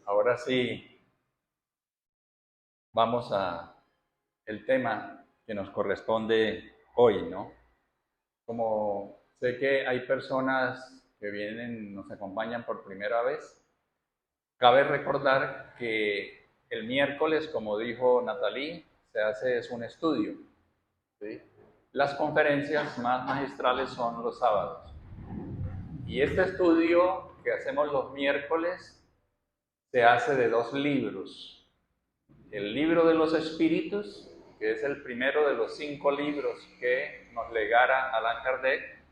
ahora sí vamos a el tema que nos corresponde hoy, ¿no? Como sé que hay personas que vienen, nos acompañan por primera vez, cabe recordar que el miércoles, como dijo Natalie, se hace es un estudio, ¿sí? Las conferencias más magistrales son los sábados. Y este estudio que hacemos los miércoles se hace de dos libros. El libro de los espíritus, que es el primero de los 5 libros que nos legara Allan Kardec,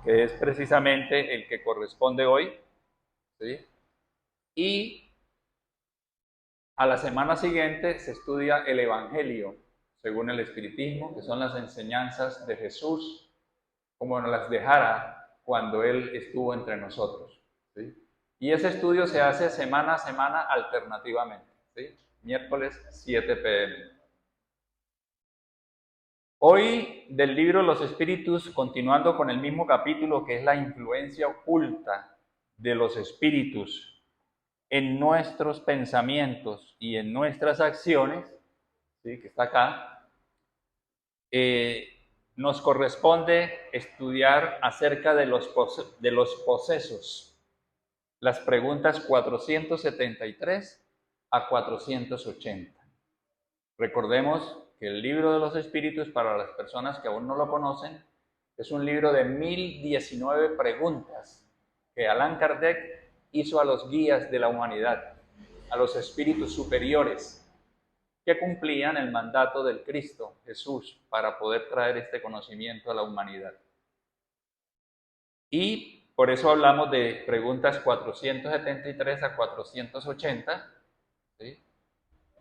que es precisamente el que corresponde hoy, ¿sí? Y a la semana siguiente se estudia el Evangelio, según el Espiritismo, que son las enseñanzas de Jesús, como nos las dejara cuando Él estuvo entre nosotros, ¿sí? Y ese estudio se hace semana a semana alternativamente, ¿sí? Miércoles 7 p.m. Hoy del libro Los Espíritus, continuando con el mismo capítulo que es la influencia oculta de los espíritus en nuestros pensamientos y en nuestras acciones, ¿sí? Que está acá, nos corresponde estudiar acerca de los posesos, las preguntas 473 a 480. Recordemos que el libro de los espíritus, para las personas que aún no lo conocen, es un libro de 1019 preguntas que Allan Kardec hizo a los guías de la humanidad, a los espíritus superiores que cumplían el mandato del Cristo Jesús para poder traer este conocimiento a la humanidad. Y por eso hablamos de preguntas 473 a 480, ¿sí?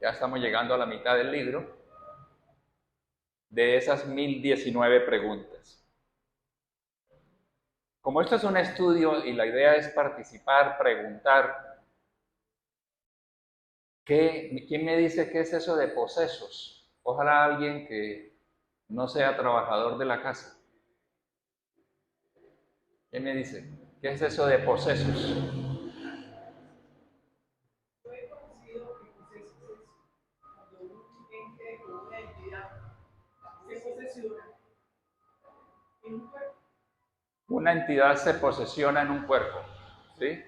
Ya estamos llegando a la mitad del libro, de esas 1019 preguntas. Como esto es un estudio y la idea es participar, preguntar, ¿quién me dice qué es eso de posesos? Ojalá alguien que no sea trabajador de la casa. ¿Quién me dice? ¿Qué es eso de posesos? Yo he conocido que posesos es cuando un ente o una entidad se posesiona en un cuerpo. Una entidad se posesiona en un cuerpo, ¿sí?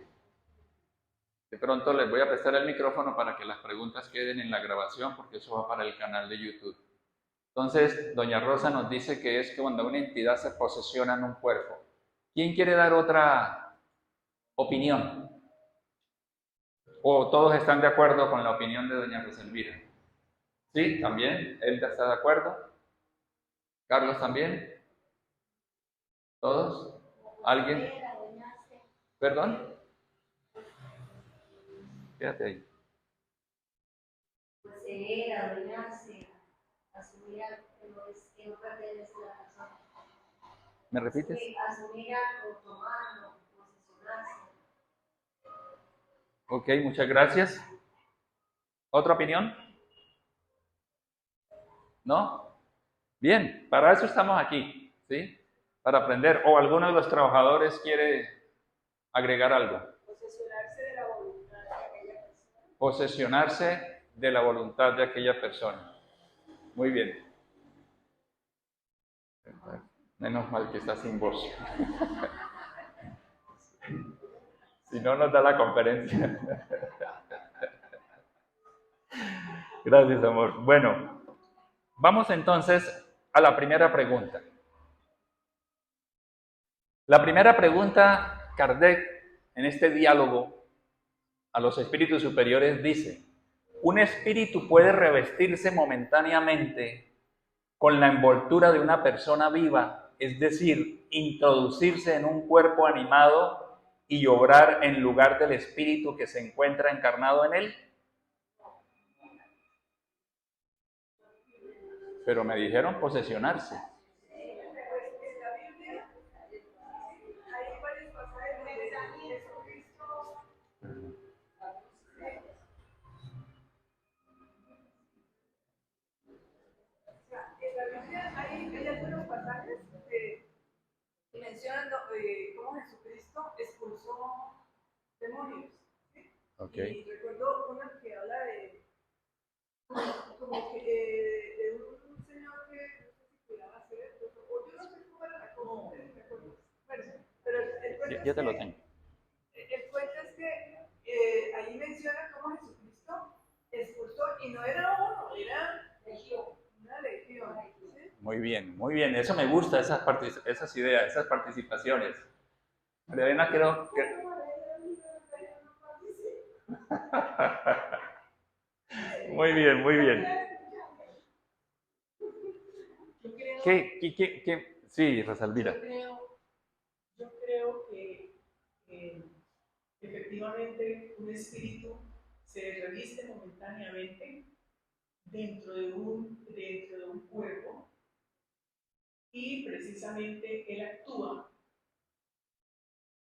De pronto les voy a prestar el micrófono para que las preguntas queden en la grabación, porque eso va para el canal de YouTube. Entonces, doña Rosa nos dice que es que cuando una entidad se posesiona en un cuerpo. ¿Quién quiere dar otra opinión? ¿O todos están de acuerdo con la opinión de doña Rosa Elvira? ¿Sí? ¿También? ¿Elda está de acuerdo? ¿Carlos también? ¿Todos? ¿Alguien? ¿Perdón? Quédate ahí. Poseer, adueñarse, asumir algo que no pertenece a la persona. ¿Me repites? Asumir algo, tomarlo, posesionarse. Ok, muchas gracias. ¿Otra opinión? ¿No? Bien, para eso estamos aquí, ¿sí? Para aprender. ¿O alguno de los trabajadores quiere agregar algo? Posesionarse de la voluntad de aquella persona. Posesionarse de la voluntad de aquella persona. Muy bien. Menos mal que está sin voz. Si no, nos da la conferencia. Gracias, amor. Bueno, vamos entonces a la primera pregunta. La primera pregunta, Kardec, en este diálogo a los espíritus superiores dice: ¿un espíritu puede revestirse momentáneamente con la envoltura de una persona viva, es decir, introducirse en un cuerpo animado y obrar en lugar del espíritu que se encuentra encarnado en él? Pero me dijeron posesionarse. Pues en la Biblia hay varios pasajes donde Jesucristo, o sea, en la Biblia hay algunos pasajes que mencionan cómo Jesucristo expulsó demonios. ¿Sí? Ok. Y recuerdo una que habla de, como que, de un señor que no sé si cuidaba hacer, o yo no sé cómo era la cosa, ¿me acuerdo? Bueno, pero el cuento Ya es te lo que, tengo. el cuento es que ahí menciona cómo Jesucristo expulsó, y no era uno, era una legión. ¿Sí? Muy bien, muy bien. Eso me gusta, esas ideas, esas participaciones. María Elena, creo que... Muy bien, muy bien. Yo creo, Sí, Rosalvira. yo creo que efectivamente un espíritu se reviste momentáneamente dentro de un cuerpo y precisamente él actúa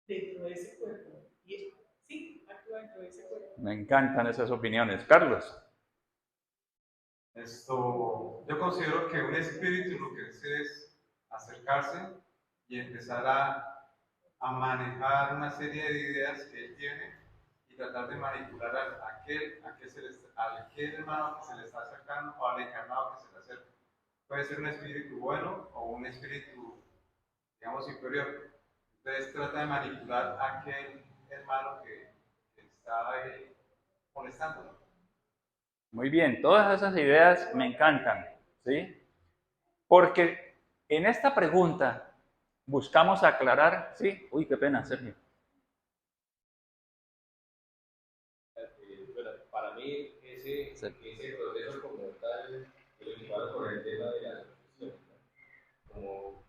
dentro de ese cuerpo. Y sí, actúa dentro de ese cuerpo. Me encantan esas opiniones. Carlos. Yo considero que un espíritu lo que hace es acercarse y empezar a manejar una serie de ideas que él tiene y tratar de manipular a aquel hermano que se le está acercando o al encarnado que se le acerca. Puede ser un espíritu bueno o un espíritu, digamos, superior. Entonces trata de manipular a aquel hermano que está ahí molestándolo. Muy bien, todas esas ideas me encantan, ¿sí? Porque en esta pregunta buscamos aclarar, ¿sí? Uy, qué pena, Sergio. Bueno, para mí ese proceso como tal lo equivalo con el tema de la obsesión, ¿no? Como un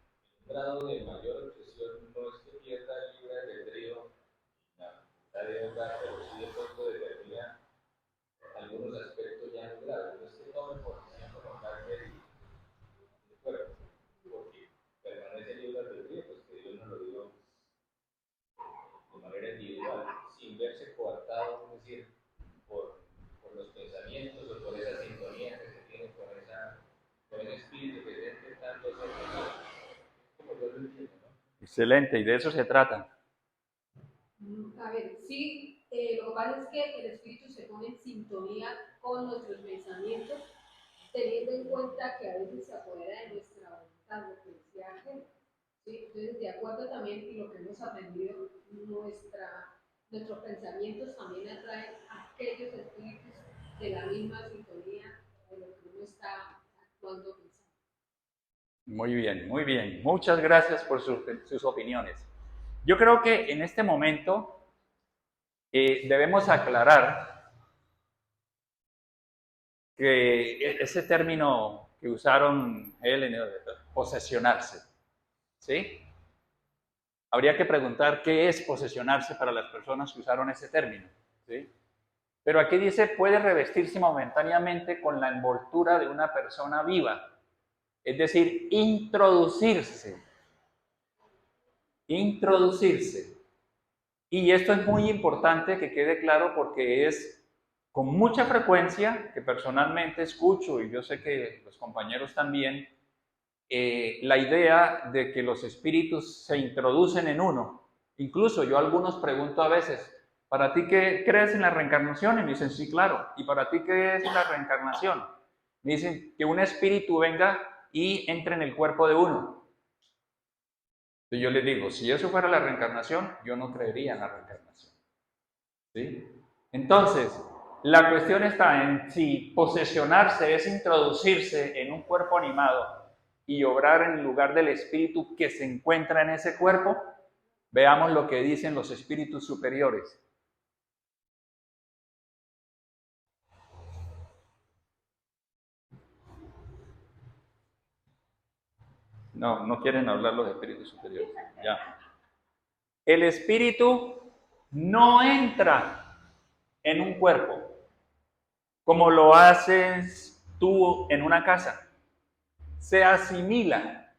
grado de mayor obsesión no es que pierda el libre albedrío, la libertad, pero sí de pronto determina algunos aspectos ya no graves, no es que tome posición como tal del cuerpo, porque permanece libre albedrío, pues que Dios nos lo dio de manera individual, sin verse coartado, es decir, por los pensamientos o por esa sintonía que se tiene con ese espíritu que está intentando ser como yo lo entiendo, ¿no? Excelente, y de eso se trata. A ver, sí, lo que pasa es que el espíritu se pone en sintonía con nuestros pensamientos, teniendo en cuenta que a veces se apodera de nuestra voluntad, lo que decía Ángel. ¿Sí? Entonces, de acuerdo también y lo que hemos aprendido, nuestros pensamientos también atraen a aquellos espíritus de la misma sintonía de lo que uno está actuando pensando. Muy bien, muy bien. Muchas gracias por sus opiniones. Yo creo que en este momento debemos aclarar que ese término que usaron Helen, posesionarse, ¿sí? Habría que preguntar qué es posesionarse para las personas que usaron ese término, ¿sí? Pero aquí dice, puede revestirse momentáneamente con la envoltura de una persona viva, es decir, introducirse. Introducirse. Y esto es muy importante que quede claro porque es con mucha frecuencia que personalmente escucho, y yo sé que los compañeros también, la idea de que los espíritus se introducen en uno. Incluso yo a algunos pregunto a veces, ¿para ti qué crees en la reencarnación? Y me dicen, sí, claro. ¿Y para ti qué es la reencarnación? Me dicen que un espíritu venga y entre en el cuerpo de uno. Entonces yo les digo, si eso fuera la reencarnación, yo no creería en la reencarnación. ¿Sí? Entonces, la cuestión está en si posesionarse es introducirse en un cuerpo animado y obrar en lugar del espíritu que se encuentra en ese cuerpo. Veamos lo que dicen los espíritus superiores. No, no quieren hablar los espíritus superiores. Ya. El espíritu no entra en un cuerpo como lo haces tú en una casa. Se asimila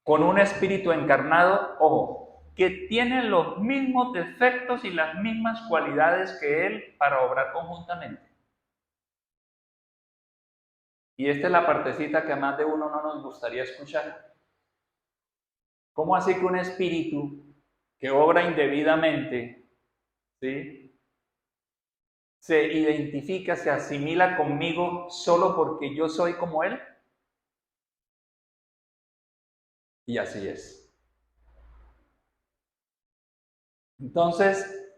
con un espíritu encarnado, ojo, que tiene los mismos defectos y las mismas cualidades que él para obrar conjuntamente. Y esta es la partecita que a más de uno no nos gustaría escuchar. ¿Cómo así que un espíritu que obra indebidamente, ¿sí?, se identifica, se asimila conmigo solo porque yo soy como Él? Y así es. Entonces,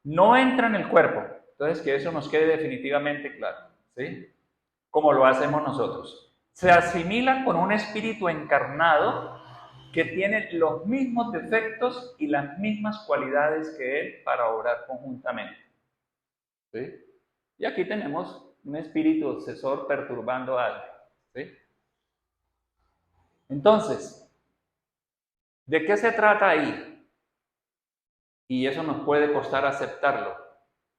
no entra en el cuerpo. Entonces, que eso nos quede definitivamente claro, ¿sí? Como lo hacemos nosotros. Se asimila con un espíritu encarnado que tiene los mismos defectos y las mismas cualidades que Él para obrar conjuntamente, ¿sí? Y aquí tenemos un espíritu obsesor perturbando a alguien, ¿sí? Entonces, ¿de qué se trata ahí? Y eso nos puede costar aceptarlo.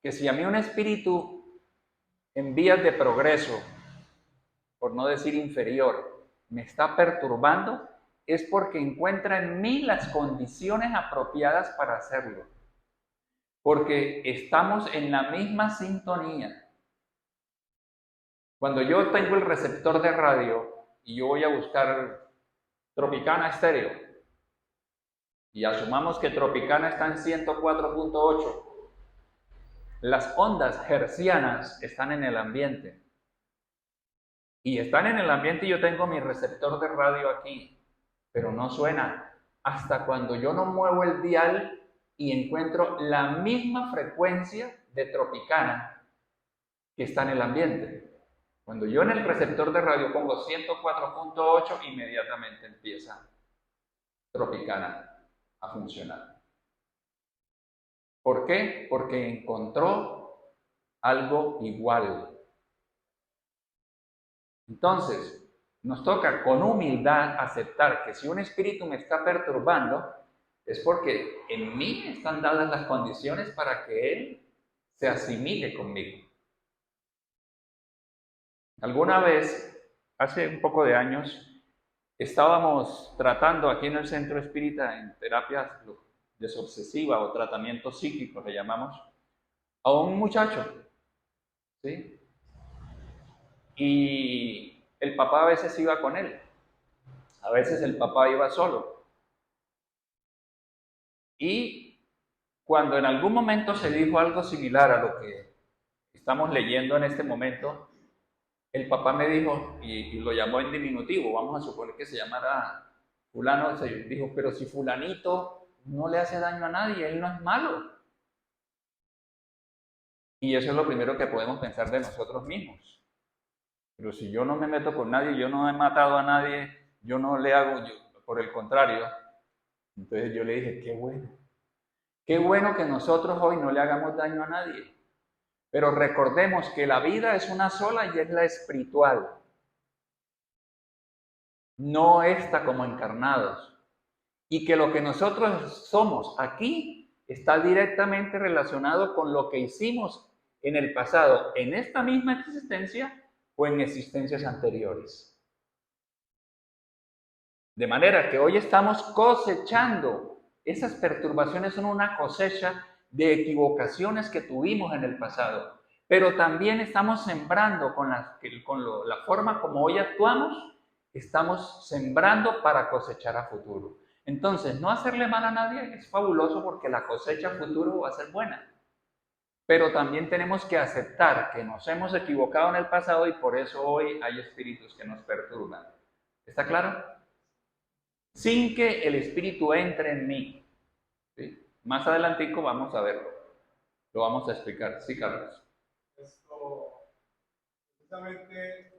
Que si a mí un espíritu en vías de progreso, por no decir inferior, me está perturbando, es porque encuentra en mí las condiciones apropiadas para hacerlo. Porque estamos en la misma sintonía. Cuando yo tengo el receptor de radio y yo voy a buscar Tropicana Estéreo, y asumamos que Tropicana está en 104.8, las ondas hertzianas están en el ambiente. Y están en el ambiente y yo tengo mi receptor de radio aquí, pero no suena hasta cuando yo no muevo el dial y encuentro la misma frecuencia de Tropicana que está en el ambiente. Cuando yo en el receptor de radio pongo 104.8, inmediatamente empieza Tropicana a funcionar. ¿Por qué? Porque encontró algo igual. Entonces, nos toca con humildad aceptar que si un espíritu me está perturbando, es porque en mí están dadas las condiciones para que él se asimile conmigo. Alguna vez, hace un poco de años, estábamos tratando aquí en el Centro Espírita, en terapias desobsesiva o tratamiento psíquico, le llamamos, a un muchacho, ¿sí? Y el papá a veces iba con él, a veces el papá iba solo. Y cuando en algún momento se dijo algo similar a lo que estamos leyendo en este momento, el papá me dijo, y lo llamó en diminutivo, vamos a suponer que se llamara fulano, se dijo, pero si fulanito no le hace daño a nadie, él no es malo. Y eso es lo primero que podemos pensar de nosotros mismos. Pero si yo no me meto con nadie, yo no he matado a nadie, yo no le hago, por el contrario. Entonces yo le dije, qué bueno que nosotros hoy no le hagamos daño a nadie. Pero recordemos que la vida es una sola y es la espiritual. No esta como encarnados. Y que lo que nosotros somos aquí está directamente relacionado con lo que hicimos en el pasado, en esta misma existencia o en existencias anteriores. De manera que hoy estamos cosechando. Esas perturbaciones son una cosecha de equivocaciones que tuvimos en el pasado. Pero también estamos sembrando con la forma como hoy actuamos, estamos sembrando para cosechar a futuro. Entonces, no hacerle mal a nadie es fabuloso porque la cosecha a futuro va a ser buena. Pero también tenemos que aceptar que nos hemos equivocado en el pasado y por eso hoy hay espíritus que nos perturban. ¿Está claro? Sin que el espíritu entre en mí. ¿Sí? Más adelantico vamos a verlo. Lo vamos a explicar. Sí, Carlos. Esto, gracias.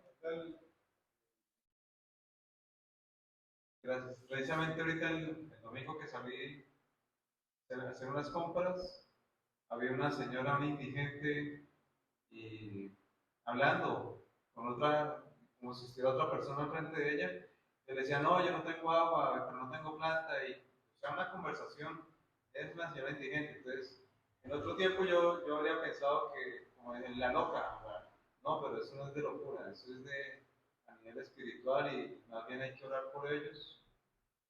Precisamente ahorita el domingo que salí a hacer unas compras, había una señora, una indigente, y hablando con otra, como si estuviera otra persona enfrente de ella, le decía, no, yo no tengo agua, pero no tengo plata, y o sea, una conversación, es una señora indigente. Entonces, en otro tiempo yo habría pensado que, como en la loca, no, pero eso no es de locura, eso es a nivel espiritual y más bien hay que orar por ellos,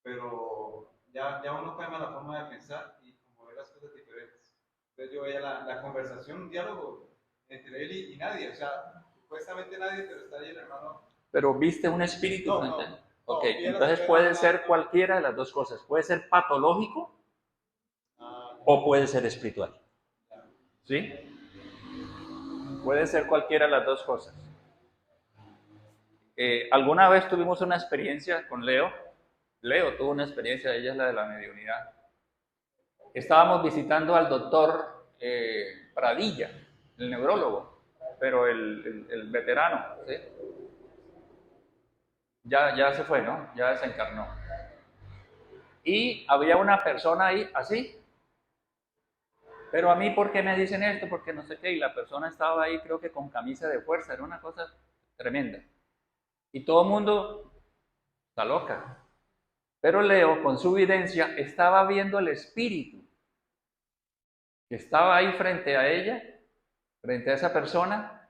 pero ya uno cambia la forma de pensar y como ver las cosas diferentes. Entonces yo veía la conversación, un diálogo entre él y nadie, o sea, supuestamente nadie, pero está ahí el hermano. Pero viste un espíritu. No. Ok, entonces puede ser cualquiera de las dos cosas. Puede ser patológico o puede ser espiritual. ¿Sí? Puede ser cualquiera de las dos cosas. Alguna vez tuvimos una experiencia con Leo. Leo tuvo una experiencia, ella es la de la mediunidad. Estábamos visitando al doctor Pradilla, el neurólogo, pero el veterano, ¿sí? Ya se fue, ¿no? Ya desencarnó. Y había una persona ahí, así. Pero a mí, ¿por qué me dicen esto? Porque no sé qué. Y la persona estaba ahí, creo que con camisa de fuerza. Era una cosa tremenda. Y todo el mundo está loca. Pero Leo, con su evidencia, estaba viendo el espíritu que estaba ahí frente a ella, frente a esa persona,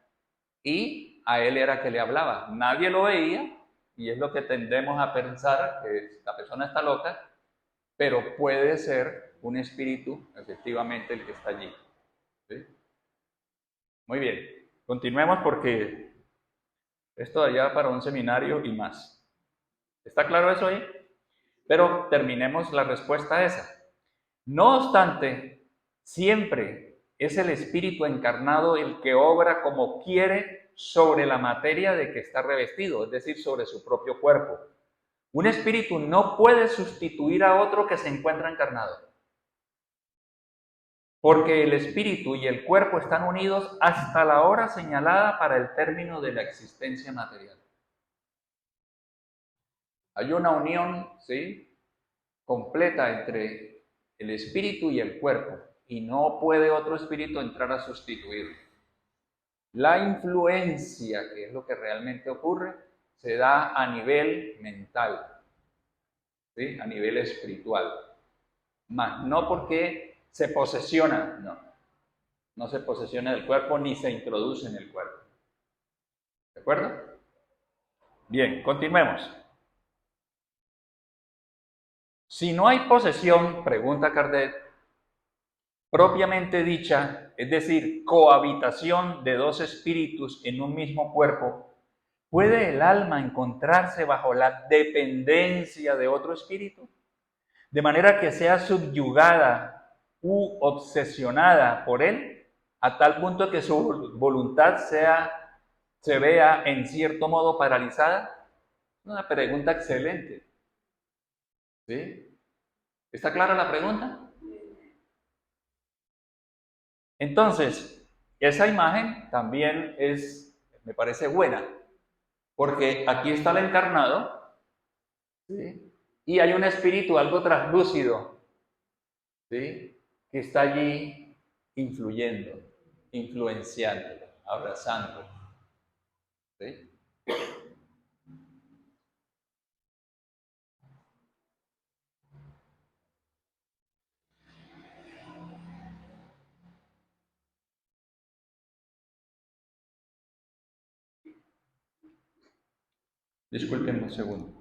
y a él era que le hablaba. Nadie lo veía, y es lo que tendemos a pensar, que la persona está loca, pero puede ser un espíritu, efectivamente, el que está allí. ¿Sí? Muy bien, continuemos porque esto allá para un seminario y más. ¿Está claro eso ahí? Pero terminemos la respuesta esa. No obstante, siempre es el espíritu encarnado el que obra como quiere sobre la materia de que está revestido, es decir, sobre su propio cuerpo. Un espíritu no puede sustituir a otro que se encuentra encarnado, porque el espíritu y el cuerpo están unidos hasta la hora señalada para el término de la existencia material. Hay una unión, ¿sí?, completa entre el espíritu y el cuerpo, y no puede otro espíritu entrar a sustituirlo. La influencia, que es lo que realmente ocurre, se da a nivel mental, ¿sí?, a nivel espiritual, más no porque se posesiona, no se posesiona del cuerpo ni se introduce en el cuerpo. ¿De acuerdo? Bien, continuemos. Si no hay posesión, pregunta Kardec, propiamente dicha, es decir, cohabitación de dos espíritus en un mismo cuerpo, ¿puede el alma encontrarse bajo la dependencia de otro espíritu? De manera que sea subyugada u obsesionada por él, a tal punto que su voluntad se vea en cierto modo paralizada. Una pregunta excelente. ¿Sí? ¿Está clara la pregunta? Entonces, esa imagen también me parece buena, porque aquí está el encarnado, ¿sí?, y hay un espíritu algo translúcido, ¿sí?, que está allí influyendo, influenciando, abrazando. ¿Sí? Disculpen un segundo.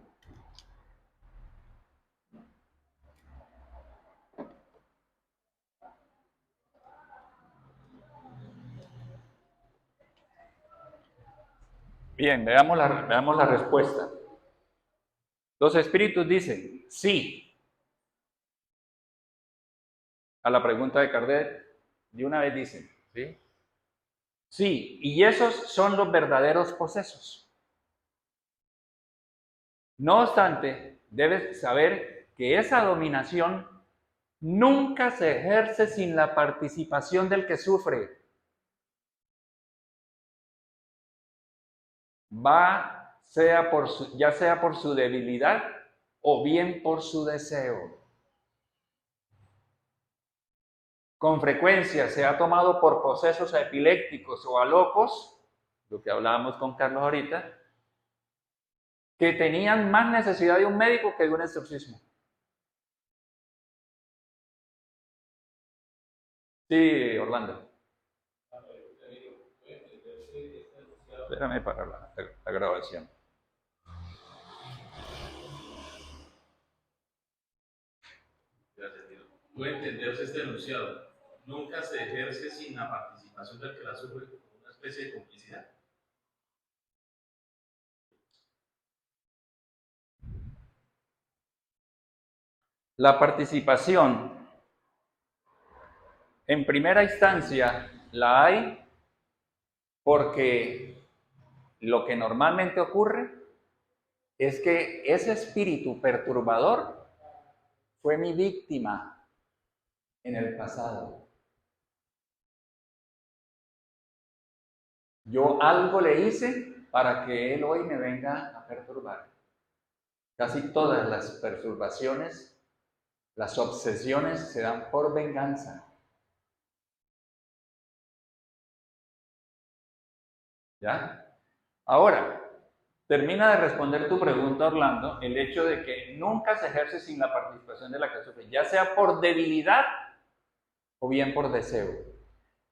Bien, veamos la respuesta. Los espíritus dicen sí a la pregunta de Kardec. De una vez dicen, ¿sí? Sí, y esos son los verdaderos posesos. No obstante, debes saber que esa dominación nunca se ejerce sin la participación del que sufre. Ya sea por su debilidad o bien por su deseo. Con frecuencia se ha tomado por posesos a epilépticos o a locos, lo que hablábamos con Carlos ahorita, que tenían más necesidad de un médico que de un exorcismo. Sí, Orlando. Espérame para la grabación. Puede entenderse este enunciado. Nunca se ejerce sin la participación del que la sufre, como una especie de complicidad. La participación, en primera instancia, la hay Porque lo que normalmente ocurre es que ese espíritu perturbador fue mi víctima en el pasado. Yo algo le hice para que él hoy me venga a perturbar. Casi todas las perturbaciones, las obsesiones se dan por venganza. ¿Ya? Ahora, termina de responder tu pregunta, Orlando, el hecho de que nunca se ejerce sin la participación de la que sufre, ya sea por debilidad o bien por deseo.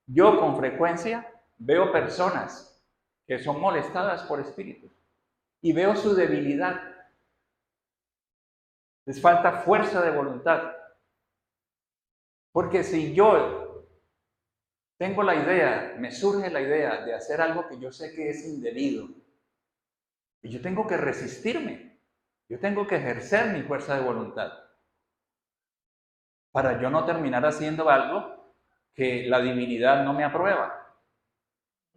Yo con frecuencia veo personas que son molestadas por espíritus y veo su debilidad. Les falta fuerza de voluntad. Porque si yo tengo la idea, me surge la idea de hacer algo que yo sé que es indebido, y yo tengo que resistirme, yo tengo que ejercer mi fuerza de voluntad para yo no terminar haciendo algo que la divinidad no me aprueba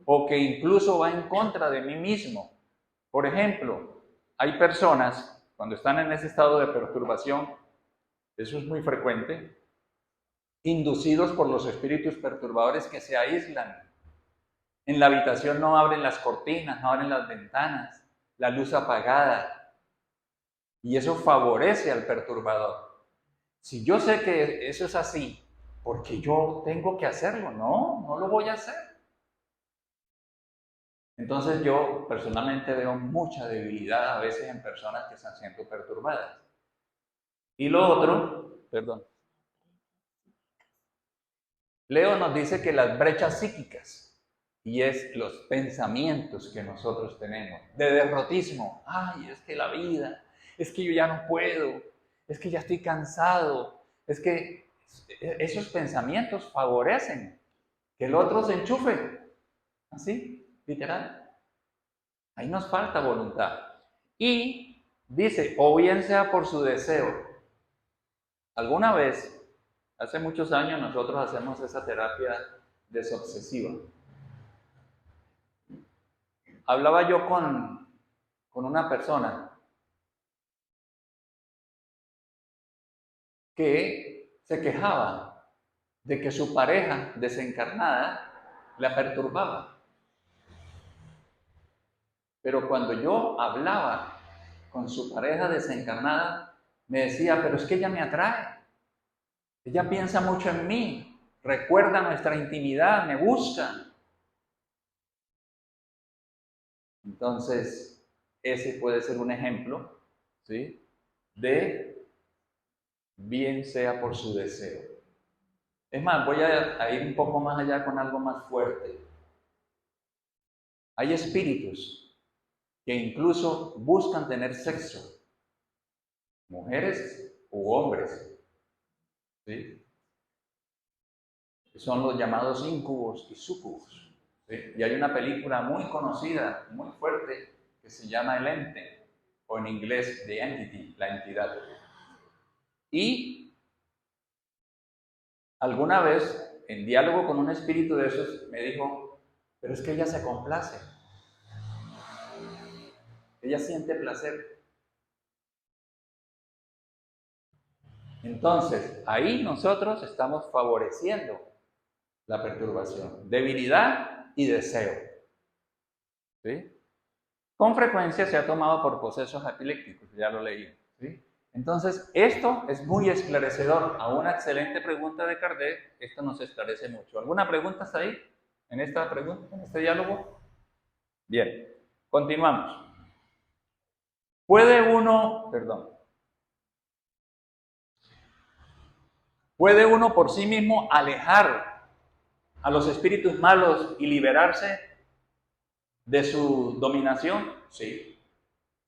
o que incluso va en contra de mí mismo. Por ejemplo, hay personas cuando están en ese estado de perturbación, eso es muy frecuente, inducidos por los espíritus perturbadores que se aíslan. En la habitación no abren las cortinas, no abren las ventanas, la luz apagada. Y eso favorece al perturbador. Si yo sé que eso es así, porque yo tengo que hacerlo, no lo voy a hacer. Entonces yo personalmente veo mucha debilidad a veces en personas que están siendo perturbadas. Y lo otro, perdón. Leo nos dice que las brechas psíquicas, y es los pensamientos que nosotros tenemos, de derrotismo, ay, es que la vida, es que yo ya no puedo, es que ya estoy cansado, es que esos pensamientos favorecen que el otro se enchufe, así, literal. Ahí nos falta voluntad. Y dice, o bien sea por su deseo. Alguna vez, hace muchos años, nosotros hacemos esa terapia desobsesiva. Hablaba yo con una persona que se quejaba de que su pareja desencarnada la perturbaba. Pero cuando yo hablaba con su pareja desencarnada, me decía, pero es que ella me atrae. Ella piensa mucho en mí, recuerda nuestra intimidad, me busca. Entonces, ese puede ser un ejemplo, ¿sí?, de bien sea por su deseo. Es más, voy a ir un poco más allá con algo más fuerte. Hay espíritus que incluso buscan tener sexo, mujeres u hombres, ¿sí? Son los llamados incubos y sucubos, ¿sí? Y hay una película muy conocida, muy fuerte, que se llama El Ente, o en inglés The Entity, la entidad. Y alguna vez, en diálogo con un espíritu de esos, me dijo, pero es que ella se complace, ella siente placer. Entonces, ahí nosotros estamos favoreciendo la perturbación, debilidad y deseo, ¿sí? Con frecuencia se ha tomado por procesos epilépticos, ya lo leí, ¿sí? Entonces, esto es muy esclarecedor. A una excelente pregunta de Kardec, esto nos esclarece mucho. ¿Alguna pregunta hasta ahí? ¿En esta pregunta, en este diálogo? Bien, continuamos. ¿Puede uno por sí mismo alejar a los espíritus malos y liberarse de su dominación? Sí.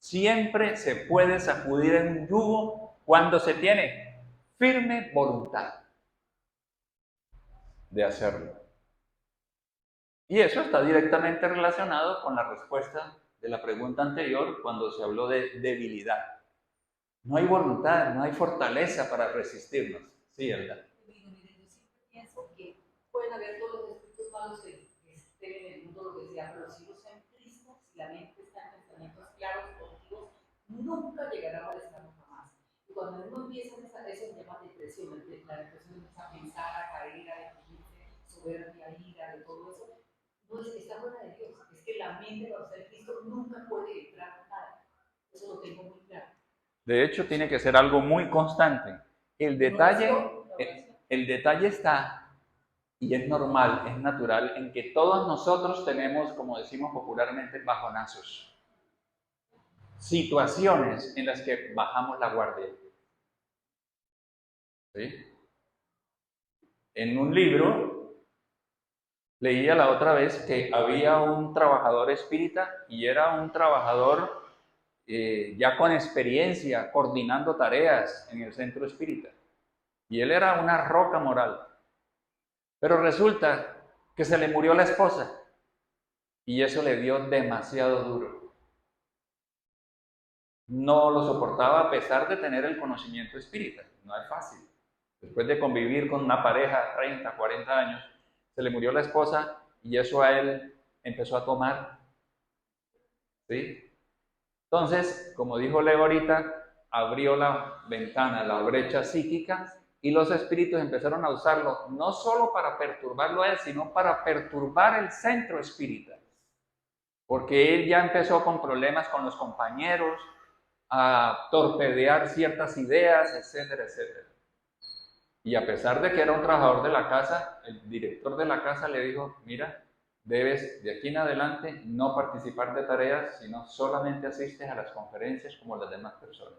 Siempre se puede sacudir en un yugo cuando se tiene firme voluntad de hacerlo. Y eso está directamente relacionado con la respuesta de la pregunta anterior cuando se habló de debilidad. No hay voluntad, no hay fortaleza para resistirnos. Sí, Elda. Yo siempre pienso que pueden haber todos los espíritus malos que estén en el mundo, felicidad, pero si uno está en Cristo, si la mente está en pensamientos claros, positivos, nunca llegará a estado jamás. Y cuando uno empieza a eso se llama depresión, la depresión empieza a pensar, a caer, a deprimirse, soberbia, ira, de todo eso, no es que está fuera de Dios, es que la mente para ser Cristo nunca puede entrar en nada. Eso lo tengo muy claro. De hecho, tiene que ser algo muy constante. El detalle está, y es normal, es natural, en que todos nosotros tenemos, como decimos popularmente, bajonazos. Situaciones en las que bajamos la guardia. ¿Sí? En un libro leía la otra vez que había un trabajador espírita y era un trabajador ya con experiencia coordinando tareas en el centro espírita. Y él era una roca moral. Pero resulta que se le murió la esposa y eso le dio demasiado duro. No lo soportaba a pesar de tener el conocimiento espírita. No es fácil. Después de convivir con una pareja 30, 40 años, se le murió la esposa y eso a él empezó a tomar. ¿Sí? Entonces, como dijo Leo ahorita, abrió la ventana, la brecha psíquica, y los espíritus empezaron a usarlo no solo para perturbarlo a él, sino para perturbar el centro espírita. Porque él ya empezó con problemas con los compañeros, a torpedear ciertas ideas, etcétera, etcétera. Y a pesar de que era un trabajador de la casa, el director de la casa le dijo, mira, debes de aquí en adelante no participar de tareas, sino solamente asistes a las conferencias como las demás personas.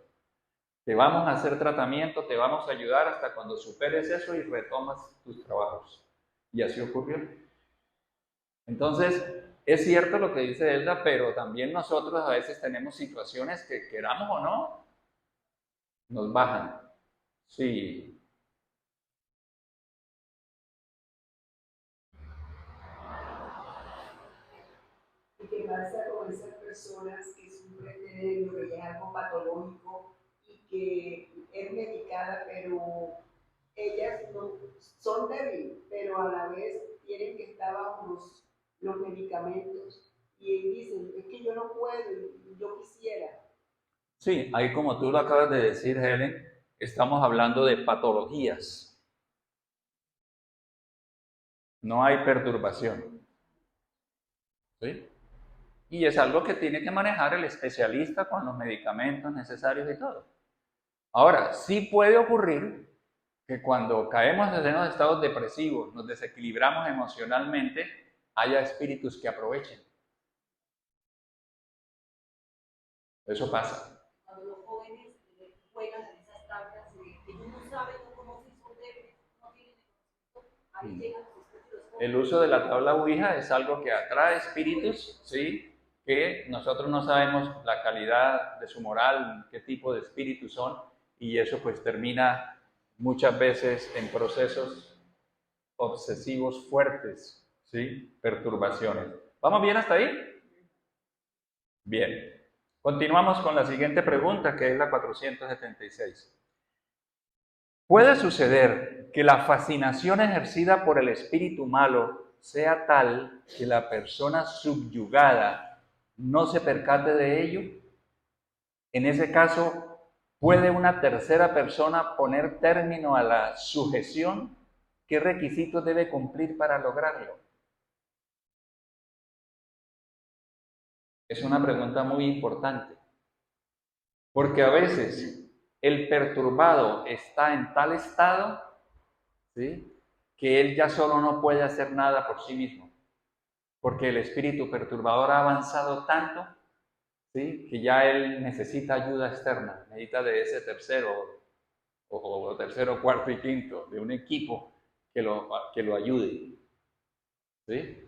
Te vamos a hacer tratamiento, te vamos a ayudar hasta cuando superes eso y retomas tus trabajos. Y así ocurrió. Entonces, es cierto lo que dice Elda, pero también nosotros a veces tenemos situaciones que, queramos o no, nos bajan. Sí. ¿Y qué pasa con esas personas que sufren de lo que es algo patológico y que es medicada, pero ellas no son débiles, pero a la vez tienen que estar bajo los medicamentos y dicen, es que yo no puedo, yo quisiera? Sí, ahí como tú lo acabas de decir, Helen, estamos hablando de patologías. No hay perturbación. ¿Sí? Y es algo que tiene que manejar el especialista con los medicamentos necesarios y todo. Ahora, sí puede ocurrir que cuando caemos en unos estados depresivos, nos desequilibramos emocionalmente, haya espíritus que aprovechen. Eso pasa. Cuando los jóvenes juegan en esas tablas, ellos no saben, no conocen, son débiles, no tienen conocimiento, ahí llegan los espíritus. El uso de la tabla Ouija es algo que atrae espíritus, ¿sí? Que nosotros no sabemos la calidad de su moral, qué tipo de espíritus son, y eso pues termina muchas veces en procesos obsesivos fuertes, ¿sí? Perturbaciones. ¿Vamos bien hasta ahí? Bien. Continuamos con la siguiente pregunta, que es la 476. ¿Puede suceder que la fascinación ejercida por el espíritu malo sea tal que la persona subyugada no se percate de ello? En ese caso, ¿puede una tercera persona poner término a la sujeción? ¿Qué requisitos debe cumplir para lograrlo? Es una pregunta muy importante, porque a veces el perturbado está en tal estado, ¿sí?, que él ya solo no puede hacer nada por sí mismo, porque el espíritu perturbador ha avanzado tanto, ¿sí?, que ya él necesita ayuda externa, necesita de ese tercero, o tercero, cuarto y quinto, de un equipo que lo ayude, ¿sí?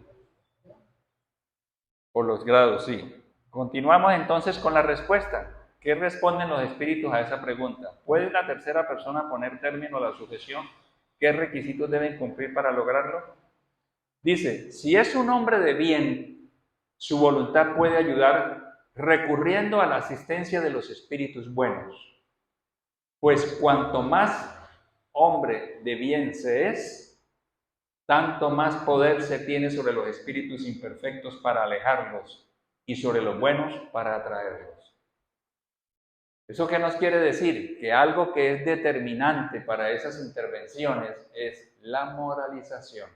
Por los grados, sí. Continuamos entonces con la respuesta. ¿Qué responden los espíritus a esa pregunta? ¿Puede la tercera persona poner término a la sujeción? ¿Qué requisitos deben cumplir para lograrlo? Dice, si es un hombre de bien, su voluntad puede ayudar recurriendo a la asistencia de los espíritus buenos. Pues cuanto más hombre de bien se es, tanto más poder se tiene sobre los espíritus imperfectos para alejarlos y sobre los buenos para atraerlos. ¿Eso qué nos quiere decir? Que algo que es determinante para esas intervenciones es la moralización.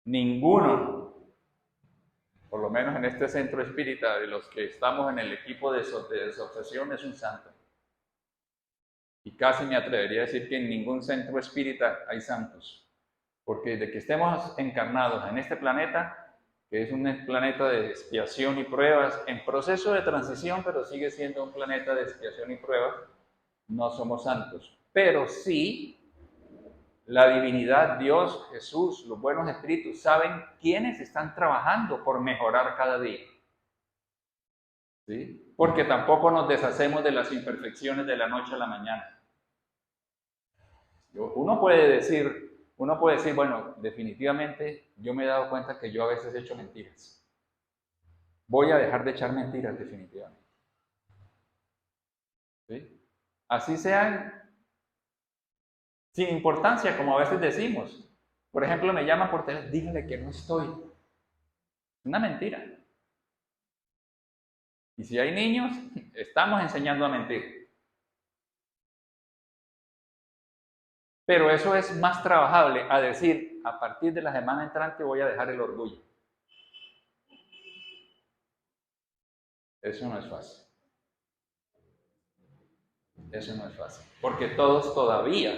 Ninguno, por lo menos en este centro espírita, de los que estamos en el equipo de desobsesión, es un santo. Y casi me atrevería a decir que en ningún centro espírita hay santos. Porque de que estemos encarnados en este planeta, que es un planeta de expiación y pruebas, en proceso de transición, pero sigue siendo un planeta de expiación y pruebas, no somos santos. Pero sí, la divinidad, Dios, Jesús, los buenos espíritus, saben quiénes están trabajando por mejorar cada día. ¿Sí? Porque tampoco nos deshacemos de las imperfecciones de la noche a la mañana. Uno puede decir, bueno, definitivamente yo me he dado cuenta que yo a veces he hecho mentiras. Voy a dejar de echar mentiras definitivamente. ¿Sí? Así sean sin importancia, como a veces decimos. Por ejemplo, me llaman por teléfono, dígale que no estoy. Es una mentira. Y si hay niños, estamos enseñando a mentir. Pero eso es más trabajable a decir, a partir de la semana entrante voy a dejar el orgullo. Eso no es fácil. Eso no es fácil. Porque todos todavía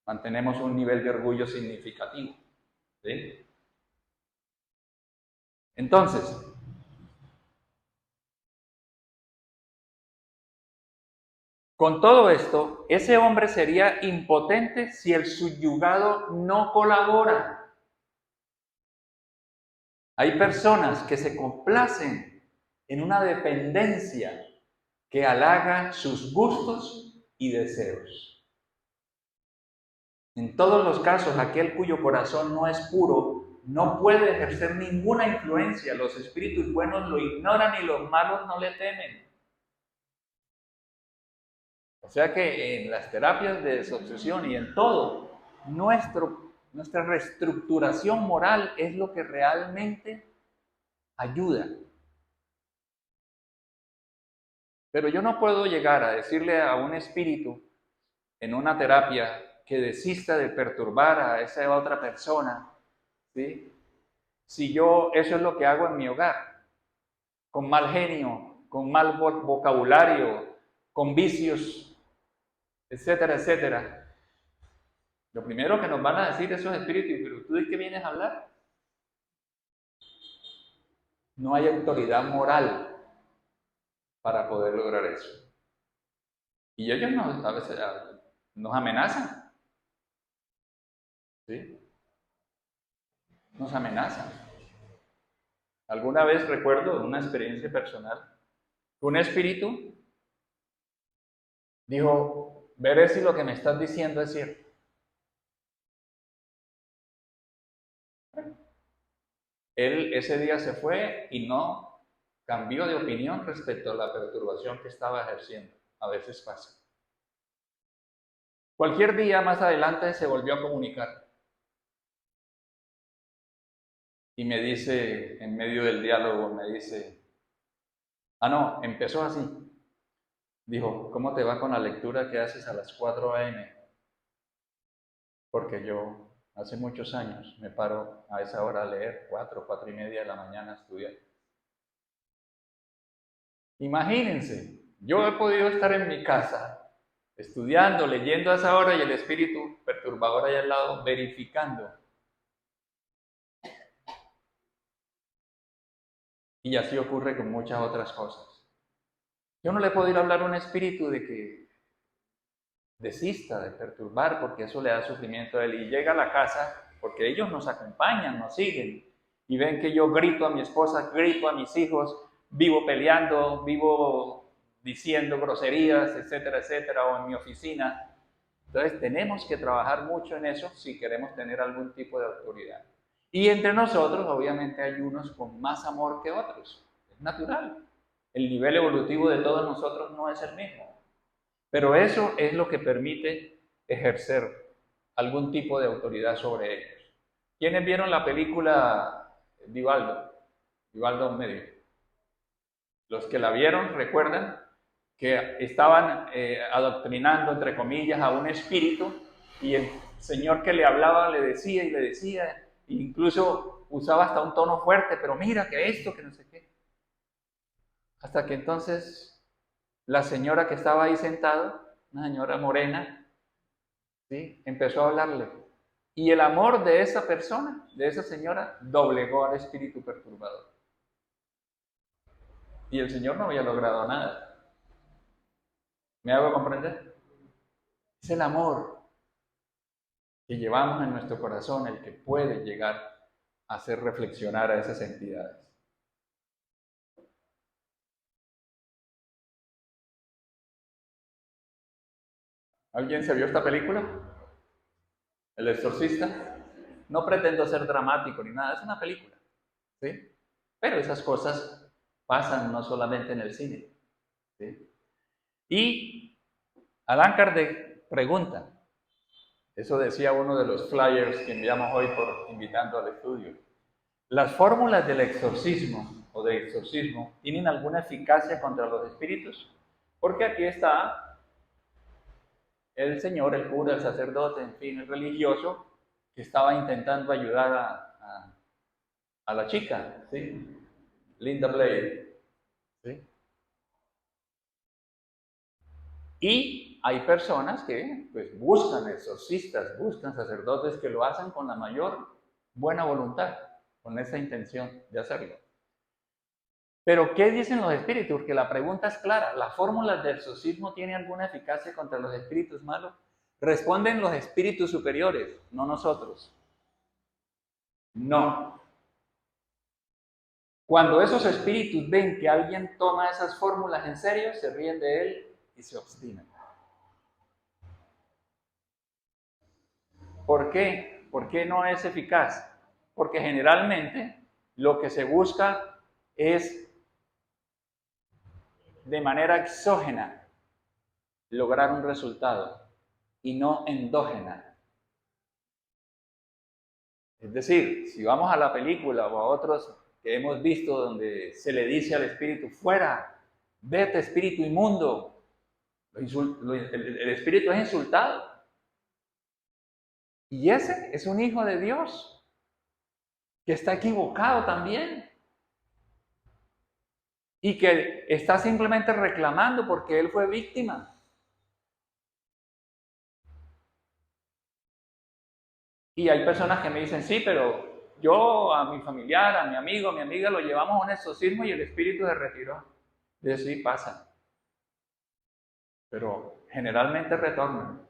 mantenemos un nivel de orgullo significativo. ¿Sí? Entonces, con todo esto, ese hombre sería impotente si el subyugado no colabora. Hay personas que se complacen en una dependencia que halaga sus gustos y deseos. En todos los casos, aquel cuyo corazón no es puro no puede ejercer ninguna influencia. Los espíritus buenos lo ignoran y los malos no le temen. O sea que en las terapias de desobsesión y en todo, nuestra reestructuración moral es lo que realmente ayuda. Pero yo no puedo llegar a decirle a un espíritu en una terapia que desista de perturbar a esa otra persona, ¿sí? Si yo eso es lo que hago en mi hogar, con mal genio, con mal vocabulario, con vicios, etcétera, etcétera. Lo primero que nos van a decir esos espíritus, pero ¿tú de qué vienes a hablar? No hay autoridad moral para poder lograr eso. Y ellos a veces nos amenazan. ¿Sí? Nos amenazan. Alguna vez recuerdo una experiencia personal. Un espíritu dijo, veré si lo que me estás diciendo es cierto. Él ese día se fue y no cambió de opinión respecto a la perturbación que estaba ejerciendo. A veces pasa. Cualquier día más adelante se volvió a comunicar. Y me dice, en medio del diálogo, me dice, no, empezó así. Dijo, ¿cómo te va con la lectura que haces a las 4 a.m.? Porque yo hace muchos años me paro a esa hora a leer, 4:30 de la mañana a estudiar. Imagínense, yo he podido estar en mi casa, estudiando, leyendo a esa hora y el espíritu perturbador ahí al lado, verificando. Y así ocurre con muchas otras cosas. Yo no le puedo ir a hablar a un espíritu de que desista de perturbar porque eso le da sufrimiento a él. Y llega a la casa porque ellos nos acompañan, nos siguen. Y ven que yo grito a mi esposa, grito a mis hijos, vivo peleando, vivo diciendo groserías, etcétera, etcétera, o en mi oficina. Entonces tenemos que trabajar mucho en eso si queremos tener algún tipo de autoridad. Y entre nosotros, obviamente, hay unos con más amor que otros. Es natural. El nivel evolutivo de todos nosotros no es el mismo. Pero eso es lo que permite ejercer algún tipo de autoridad sobre ellos. ¿Quiénes vieron la película Vivaldo? Vivaldo Medio. Los que la vieron recuerdan que estaban adoctrinando, entre comillas, a un espíritu, y el señor que le hablaba le decía y le decía, e incluso usaba hasta un tono fuerte, pero mira que esto, que no sé qué. Hasta que entonces la señora que estaba ahí sentada, una señora morena, ¿sí?, empezó a hablarle. Y el amor de esa persona, de esa señora, doblegó al espíritu perturbador. Y el señor no había logrado nada. ¿Me hago comprender? Es el amor que llevamos en nuestro corazón el que puede llegar a hacer reflexionar a esas entidades. ¿Alguien se vio esta película? ¿El exorcista? No pretendo ser dramático ni nada, es una película, ¿sí? Pero esas cosas pasan no solamente en el cine, ¿sí? Y Allan Kardec pregunta, eso decía uno de los flyers que enviamos hoy por invitando al estudio, ¿las fórmulas del exorcismo o de exorcismo tienen alguna eficacia contra los espíritus? Porque aquí está el señor, el cura, el sacerdote, en fin, el religioso, que estaba intentando ayudar a la chica, ¿sí? Linda Blade, ¿sí? Y hay personas que pues, buscan exorcistas, buscan sacerdotes que lo hacen con la mayor buena voluntad, con esa intención de hacerlo. Pero, ¿qué dicen los espíritus? Porque la pregunta es clara. ¿Las fórmulas del exorcismo tienen alguna eficacia contra los espíritus malos? Responden los espíritus superiores, no nosotros. No. Cuando esos espíritus ven que alguien toma esas fórmulas en serio, se ríen de él y se obstinan. ¿Por qué? ¿Por qué no es eficaz? Porque generalmente lo que se busca es de manera exógena lograr un resultado y no endógena. Es decir, si vamos a la película o a otros que hemos visto donde se le dice al espíritu, fuera, vete espíritu inmundo, el espíritu es insultado. Y ese es un hijo de Dios que está equivocado también y que está simplemente reclamando porque él fue víctima. Y hay personas que me dicen, sí, pero yo a mi familiar, a mi amigo, a mi amiga lo llevamos a un exorcismo y el espíritu se retiró. Y sí, pasa. Pero generalmente retornan.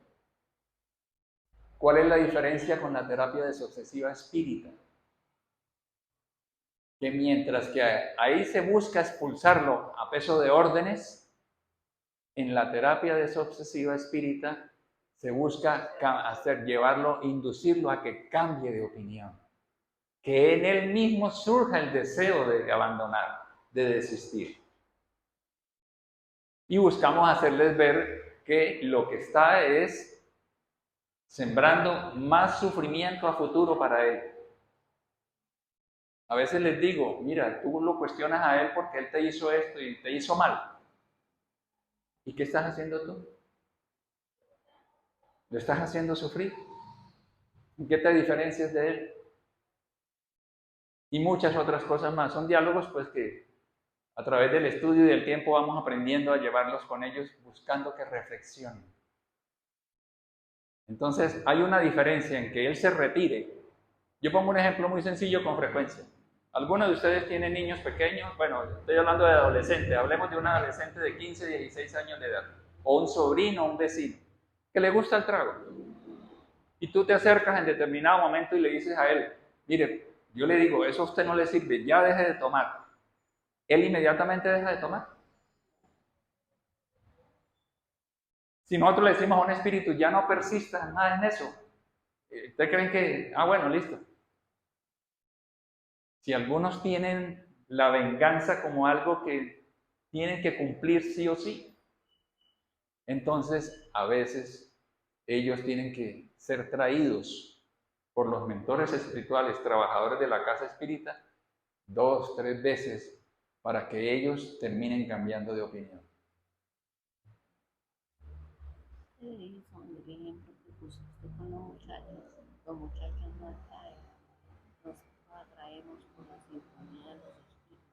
¿Cuál es la diferencia con la terapia desobsesiva espírita? Que mientras que ahí se busca expulsarlo a peso de órdenes, en la terapia desobsesiva espírita se busca llevarlo, inducirlo a que cambie de opinión, que en él mismo surja el deseo de abandonar, de desistir. Y buscamos hacerles ver que lo que está es sembrando más sufrimiento a futuro para él. A veces les digo, mira, tú lo cuestionas a él porque él te hizo esto y te hizo mal. ¿Y qué estás haciendo tú? ¿Lo estás haciendo sufrir? ¿En qué te diferencias de él? Y muchas otras cosas más. Son diálogos pues que a través del estudio y del tiempo vamos aprendiendo a llevarlos con ellos, buscando que reflexionen. Entonces hay una diferencia en que él se retire. Yo pongo un ejemplo muy sencillo con frecuencia. ¿Algunos de ustedes tienen niños pequeños? Bueno, estoy hablando de adolescente. Hablemos de un adolescente de 15, 16 años de edad. O un sobrino, un vecino, que le gusta el trago. Y tú te acercas en determinado momento y le dices a él, mire, yo le digo, eso a usted no le sirve, ya deje de tomar. Él inmediatamente deja de tomar. Si nosotros le decimos a un espíritu, ya no persistas más en eso, ¿ustedes creen que, bueno, listo? Si algunos tienen la venganza como algo que tienen que cumplir sí o sí, entonces a veces ellos tienen que ser traídos por los mentores espirituales, trabajadores de la casa espírita, 2, 3 veces para que ellos terminen cambiando de opinión. Sí, son el ejemplo que puso usted con los muchachos no atraen, nosotros atraemos por la sintonía de los espíritus.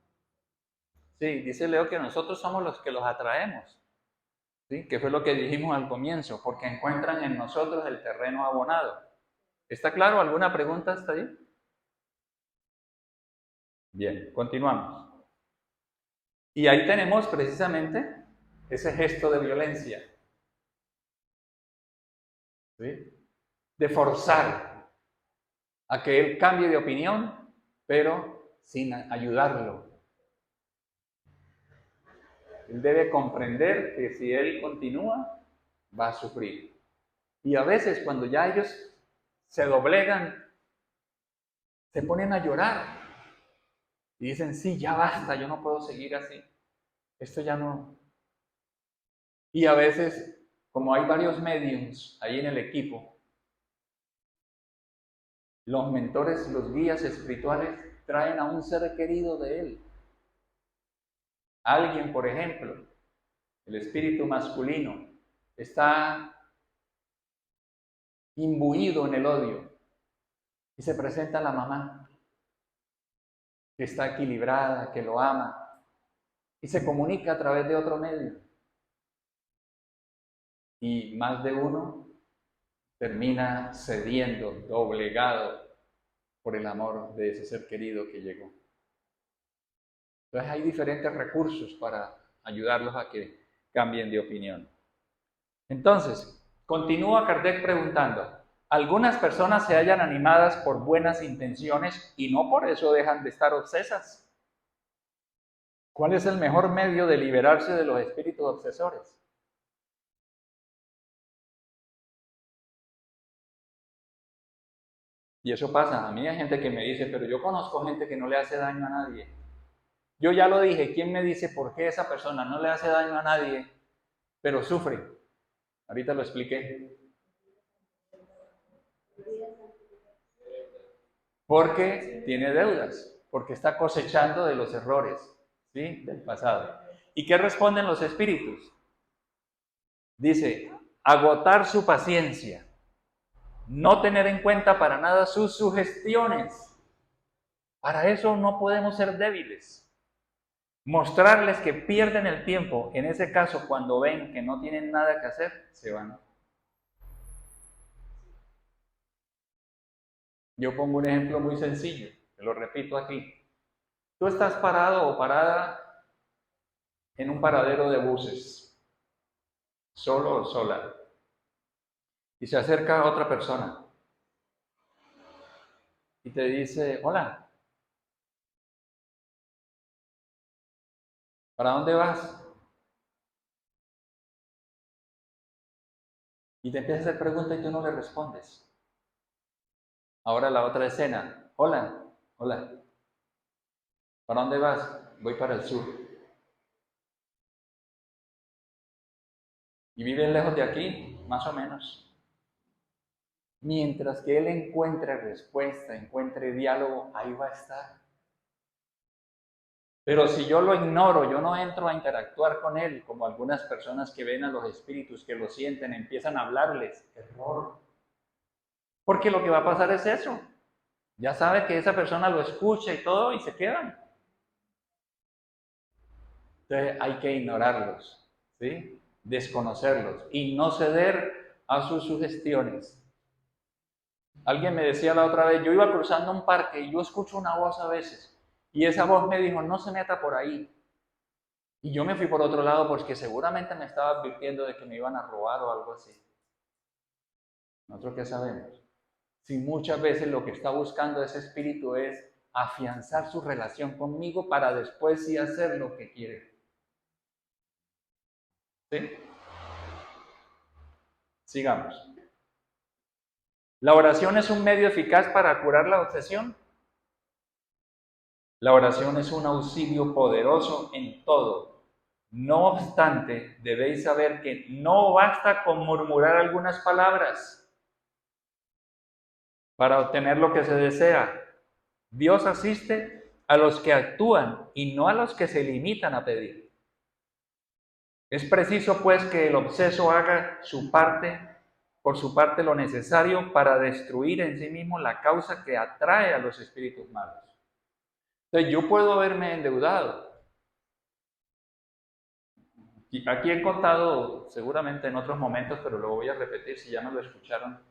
Sí, dice Leo que nosotros somos los que los atraemos, ¿sí? Que fue lo que dijimos al comienzo, porque encuentran en nosotros el terreno abonado. ¿Está claro? ¿Alguna pregunta hasta ahí? Bien, continuamos. Y ahí tenemos precisamente ese gesto de violencia, ¿sí? De forzar a que él cambie de opinión, pero sin ayudarlo. Él debe comprender que si él continúa, va a sufrir. Y a veces cuando ya ellos se doblegan, se ponen a llorar y dicen, sí, ya basta, yo no puedo seguir así. Esto ya no. Y a veces, como hay varios mediums ahí en el equipo, los mentores, los guías espirituales traen a un ser querido de él. Alguien, por ejemplo, el espíritu masculino, está imbuido en el odio y se presenta a la mamá, que está equilibrada, que lo ama, y se comunica a través de otro medio. Y más de uno termina cediendo, doblegado por el amor de ese ser querido que llegó. Entonces hay diferentes recursos para ayudarlos a que cambien de opinión. Entonces, continúa Kardec preguntando, algunas personas se hallan animadas por buenas intenciones y no por eso dejan de estar obsesas. ¿Cuál es el mejor medio de liberarse de los espíritus obsesores? Y eso pasa. A mí hay gente que me dice, pero yo conozco gente que no le hace daño a nadie. Yo ya lo dije, ¿quién me dice por qué esa persona no le hace daño a nadie, pero sufre? Ahorita lo expliqué. Porque tiene deudas, porque está cosechando de los errores, ¿sí? Del pasado. ¿Y qué responden los espíritus? Dice, agotar su paciencia, no tener en cuenta para nada sus sugestiones. Para eso no podemos ser débiles. Mostrarles que pierden el tiempo, en ese caso cuando ven que no tienen nada que hacer, se van. Yo pongo un ejemplo muy sencillo, te lo repito aquí. Tú estás parado o parada en un paradero de buses, solo o sola, y se acerca otra persona y te dice, hola, ¿para dónde vas? Y te empieza a hacer preguntas y tú no le respondes. Ahora la otra escena, hola, hola, ¿para dónde vas? Voy para el sur. ¿Y vives lejos de aquí? Más o menos. Mientras que él encuentre respuesta, encuentre diálogo, ahí va a estar. Pero si yo lo ignoro, yo no entro a interactuar con él, como algunas personas que ven a los espíritus, que lo sienten, empiezan a hablarles, error. Porque lo que va a pasar es eso. Ya sabe que esa persona lo escucha y todo y se quedan. Entonces hay que ignorarlos, ¿sí? Desconocerlos y no ceder a sus sugestiones. Alguien me decía la otra vez, yo iba cruzando un parque y yo escucho una voz a veces. Y esa voz me dijo, no se meta por ahí. Y yo me fui por otro lado porque seguramente me estaba advirtiendo de que me iban a robar o algo así. ¿Nosotros qué sabemos? Si muchas veces lo que está buscando ese espíritu es afianzar su relación conmigo para después sí hacer lo que quiere. ¿Sí? Sigamos. ¿La oración es un medio eficaz para curar la obsesión? La oración es un auxilio poderoso en todo. No obstante, debéis saber que no basta con murmurar algunas palabras. para obtener lo que se desea. Dios asiste a los que actúan y no a los que se limitan a pedir. Es preciso, pues, que el obseso haga por su parte, lo necesario para destruir en sí mismo la causa que atrae a los espíritus malos. Entonces, yo puedo haberme endeudado. Y aquí he contado seguramente en otros momentos, pero lo voy a repetir si ya no lo escucharon.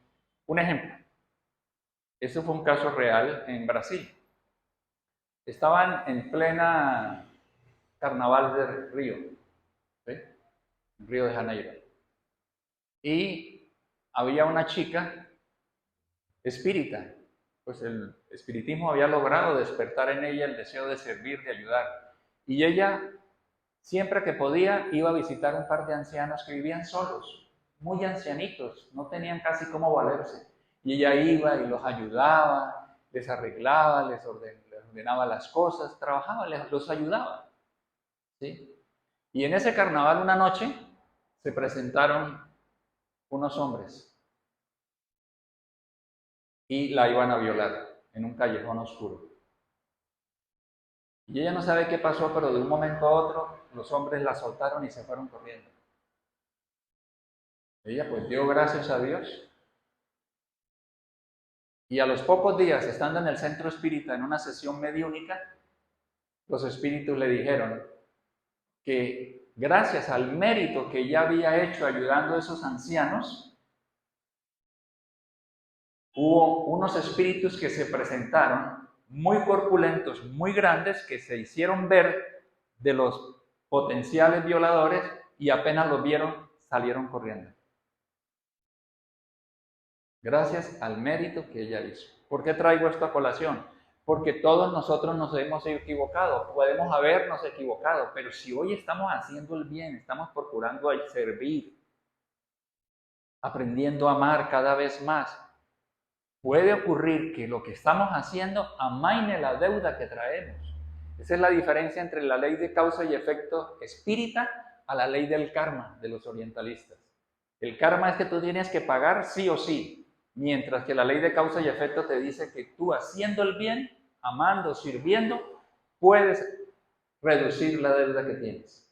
Un ejemplo. Eso fue un caso real en Brasil. Estaban en plena carnaval de Río, ¿sí? Río de Janeiro. Y había una chica espírita. Pues el espiritismo había logrado despertar en ella el deseo de servir, de ayudar. Y ella, siempre que podía, iba a visitar un par de ancianos que vivían solos, muy ancianitos, no tenían casi cómo valerse. Y ella iba y los ayudaba, les arreglaba, les ordenaba las cosas, trabajaba, los ayudaba, ¿sí? Y en ese carnaval una noche se presentaron unos hombres y la iban a violar en un callejón oscuro. Y ella no sabe qué pasó, pero de un momento a otro los hombres la soltaron y se fueron corriendo. Ella pues dio gracias a Dios. Y a los pocos días, estando en el centro espírita en una sesión mediúnica, los espíritus le dijeron que gracias al mérito que ella había hecho ayudando a esos ancianos, hubo unos espíritus que se presentaron muy corpulentos, muy grandes, que se hicieron ver de los potenciales violadores y apenas los vieron, salieron corriendo. Gracias al mérito que ella hizo. ¿Por qué traigo esto a colación? Porque todos nosotros nos hemos equivocado, podemos habernos equivocado, pero si hoy estamos haciendo el bien, estamos procurando servir, aprendiendo a amar cada vez más, puede ocurrir que lo que estamos haciendo amaine la deuda que traemos. Esa es la diferencia entre la ley de causa y efecto espírita a la ley del karma de los orientalistas. El karma es que tú tienes que pagar sí o sí, mientras que la ley de causa y efecto te dice que tú haciendo el bien, amando, sirviendo, puedes reducir la deuda que tienes.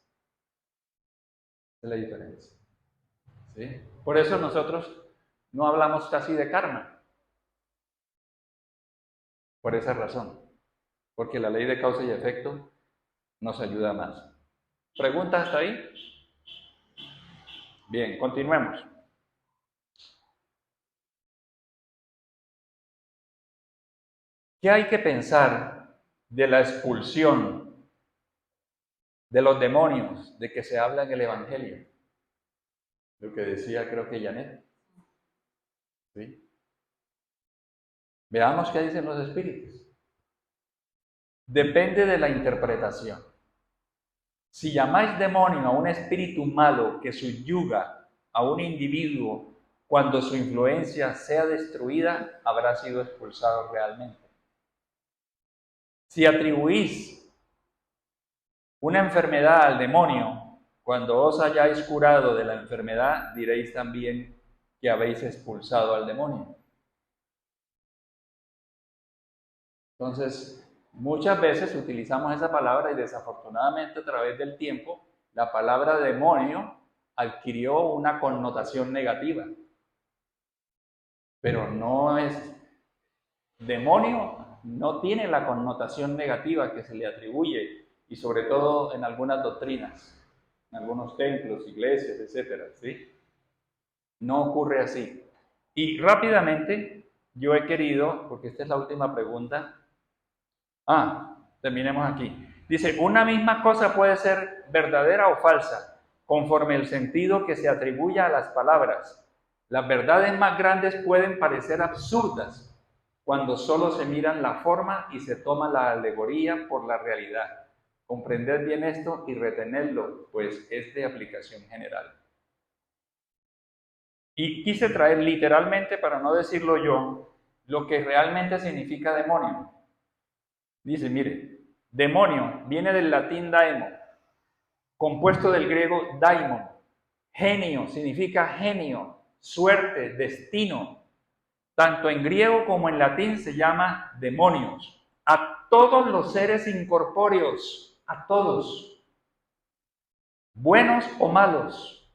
Esa es la diferencia, ¿sí? Por eso nosotros no hablamos casi de karma. Por esa razón, porque la ley de causa y efecto nos ayuda más. ¿Preguntas hasta ahí? Bien, continuemos. ¿Qué hay que pensar de la expulsión de los demonios de que se habla en el Evangelio? Lo que decía creo que Janet. ¿Sí? Veamos qué dicen los espíritus. Depende de la interpretación. Si llamáis demonio a un espíritu malo que subyuga a un individuo, cuando su influencia sea destruida, habrá sido expulsado realmente. Si atribuís una enfermedad al demonio, cuando os hayáis curado de la enfermedad, diréis también que habéis expulsado al demonio. Entonces, muchas veces utilizamos esa palabra y desafortunadamente a través del tiempo la palabra demonio adquirió una connotación negativa. Pero no es demonio, no tiene la connotación negativa que se le atribuye y sobre todo en algunas doctrinas, en algunos templos, iglesias, etcétera, ¿sí? No ocurre así. Y rápidamente yo he querido, porque esta es la última pregunta. Terminemos aquí. Dice, una misma cosa puede ser verdadera o falsa, conforme el sentido que se atribuye a las palabras. Las verdades más grandes pueden parecer absurdas cuando solo se miran la forma y se toma la alegoría por la realidad. Comprender bien esto y retenerlo, pues es de aplicación general. Y quise traer literalmente, para no decirlo yo, lo que realmente significa demonio. Dice, mire, demonio viene del latín daemon, compuesto del griego daimon. Genio significa genio, suerte, destino. tanto en griego como en latín se llama demonios. A todos los seres incorpóreos, a todos, buenos o malos,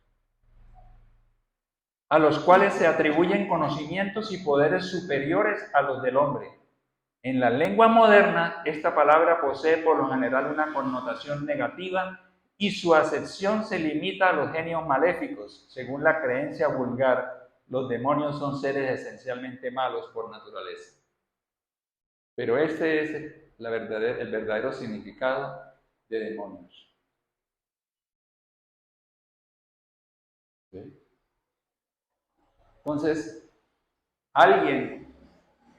a los cuales se atribuyen conocimientos y poderes superiores a los del hombre. En la lengua moderna, esta palabra posee por lo general una connotación negativa y su acepción se limita a los genios maléficos. Según la creencia vulgar, los demonios son seres esencialmente malos por naturaleza. Pero este es el verdadero significado de demonios. ¿Sí? Entonces, alguien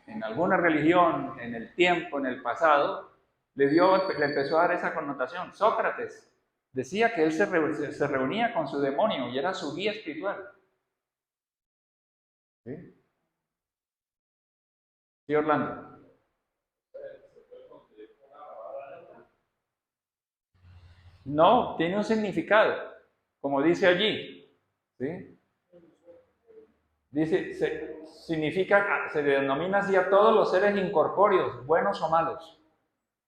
en alguna religión, en el tiempo, en el pasado, le empezó a dar esa connotación. Sócrates decía que él se reunía con su demonio y era su guía espiritual. ¿Sí? ¿Sí, Orlando? No, tiene un significado, como dice allí. ¿Sí? Dice, significa, se denomina así a todos los seres incorpóreos, buenos o malos.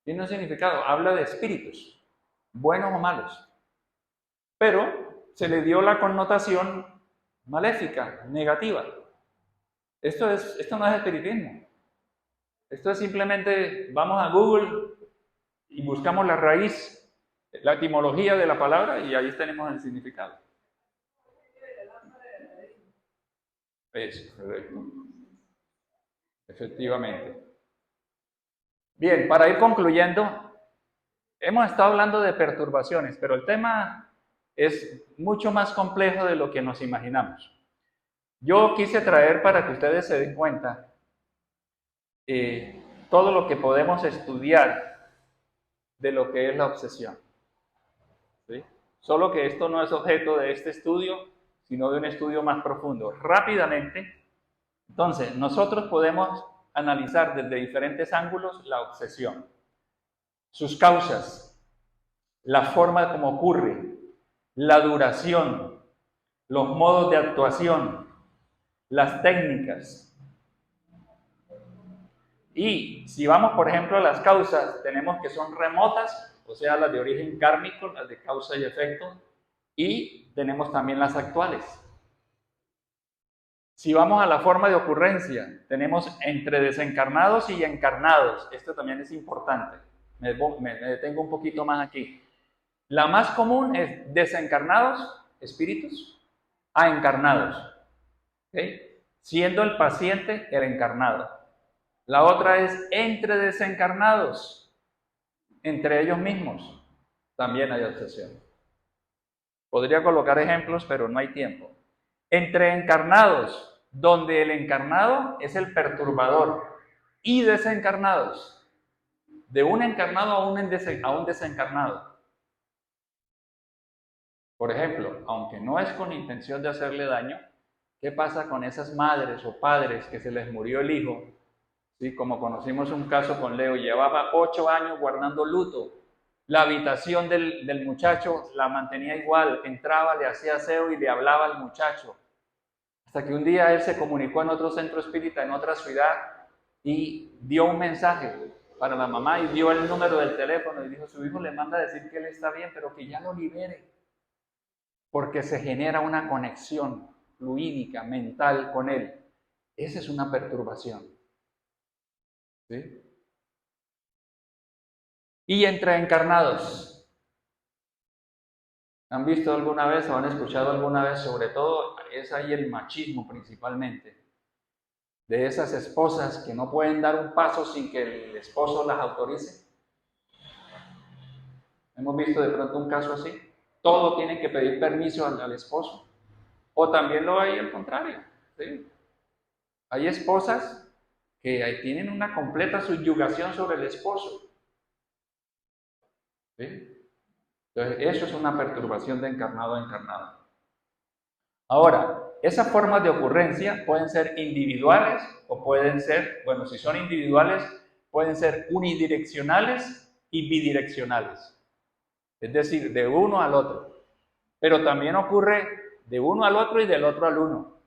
Tiene un significado, habla de espíritus, buenos o malos. Pero se le dio la connotación maléfica, negativa. Esto no es espiritismo. Esto es simplemente, vamos a Google y buscamos la raíz, la etimología de la palabra y ahí tenemos el significado. Eso, correcto. Efectivamente. Bien, para ir concluyendo, hemos estado hablando de perturbaciones, pero el tema es mucho más complejo de lo que nos imaginamos. Yo quise traer para que ustedes se den cuenta todo lo que podemos estudiar de lo que es la obsesión. ¿Sí? Solo que esto no es objeto de este estudio, sino de un estudio más profundo. Rápidamente, entonces, nosotros podemos analizar desde diferentes ángulos la obsesión, sus causas, la forma como ocurre, la duración, los modos de actuación, las técnicas. Y si vamos, por ejemplo, a las causas, tenemos que son remotas, o sea, las de origen kármico, las de causa y efecto, y tenemos también las actuales. Si vamos a la forma de ocurrencia, tenemos entre desencarnados y encarnados. Esto también es importante. Me detengo un poquito más aquí. La más común es desencarnados, espíritus, a encarnados. ¿Okay? Siendo el paciente el encarnado. La otra es entre desencarnados, entre ellos mismos. También hay obsesión. Podría colocar ejemplos, pero no hay tiempo. Entre encarnados, donde el encarnado es el perturbador, y desencarnados, de un encarnado a un desencarnado. Por ejemplo, aunque no es con intención de hacerle daño, ¿qué pasa con esas madres o padres que se les murió el hijo? ¿Sí? Como conocimos un caso con Leo, llevaba 8 años guardando luto. La habitación del muchacho la mantenía igual, entraba, le hacía aseo y le hablaba al muchacho. Hasta que un día él se comunicó en otro centro espírita, en otra ciudad, y dio un mensaje para la mamá y dio el número del teléfono y dijo, su hijo le manda a decir que él está bien, pero que ya lo libere. Porque se genera una conexión fluídica, mental con él. Esa es una perturbación. ¿Sí? Y entre encarnados. ¿Han visto alguna vez o han escuchado alguna vez? Sobre todo es ahí el machismo principalmente. De esas esposas que no pueden dar un paso sin que el esposo las autorice. ¿Hemos visto de pronto un caso así? Todo tienen que pedir permiso al esposo. O también lo hay al contrario. ¿Sí? Hay esposas que tienen una completa subyugación sobre el esposo. ¿Sí? Entonces, eso es una perturbación de encarnado a encarnado. Ahora, esas formas de ocurrencia pueden ser individuales o pueden ser, bueno, si son individuales, pueden ser unidireccionales y bidireccionales. Es decir, de uno al otro. Pero también ocurre de uno al otro y del otro al uno.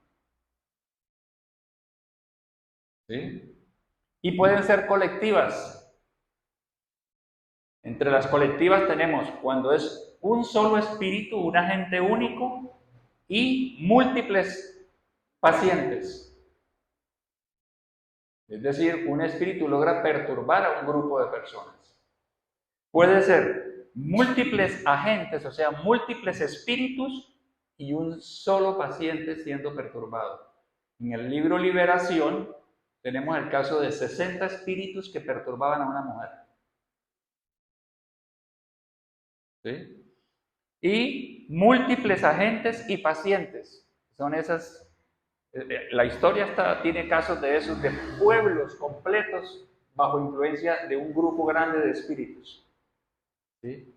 ¿sí? Y pueden ser colectivas. Entre las colectivas tenemos cuando es un solo espíritu, un agente único y múltiples pacientes. Es decir, un espíritu logra perturbar a un grupo de personas. Puede ser múltiples agentes, o sea, múltiples espíritus y un solo paciente siendo perturbado. En el libro Liberación tenemos el caso de 60 espíritus que perturbaban a una mujer. ¿Sí? Y múltiples agentes y pacientes. Son esas. La historia tiene casos de esos, de pueblos completos bajo influencia de un grupo grande de espíritus. ¿Sí?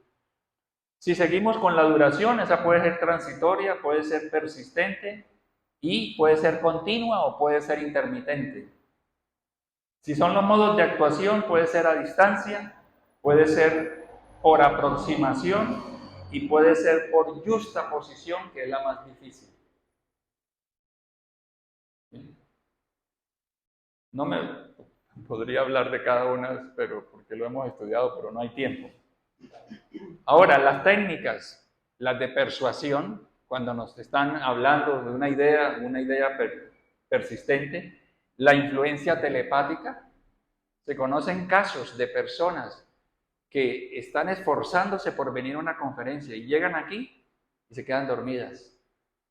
Si seguimos con la duración, esa puede ser transitoria, puede ser persistente y puede ser continua o puede ser intermitente. Si son los modos de actuación, puede ser a distancia, puede ser por aproximación y puede ser por justaposición, que es la más difícil. ¿Sí? No me podría hablar de cada una, pero porque lo hemos estudiado, pero no hay tiempo. Ahora, las técnicas, las de persuasión, cuando nos están hablando de una idea persistente, la influencia telepática. Se conocen casos de personas que están esforzándose por venir a una conferencia y llegan aquí y se quedan dormidas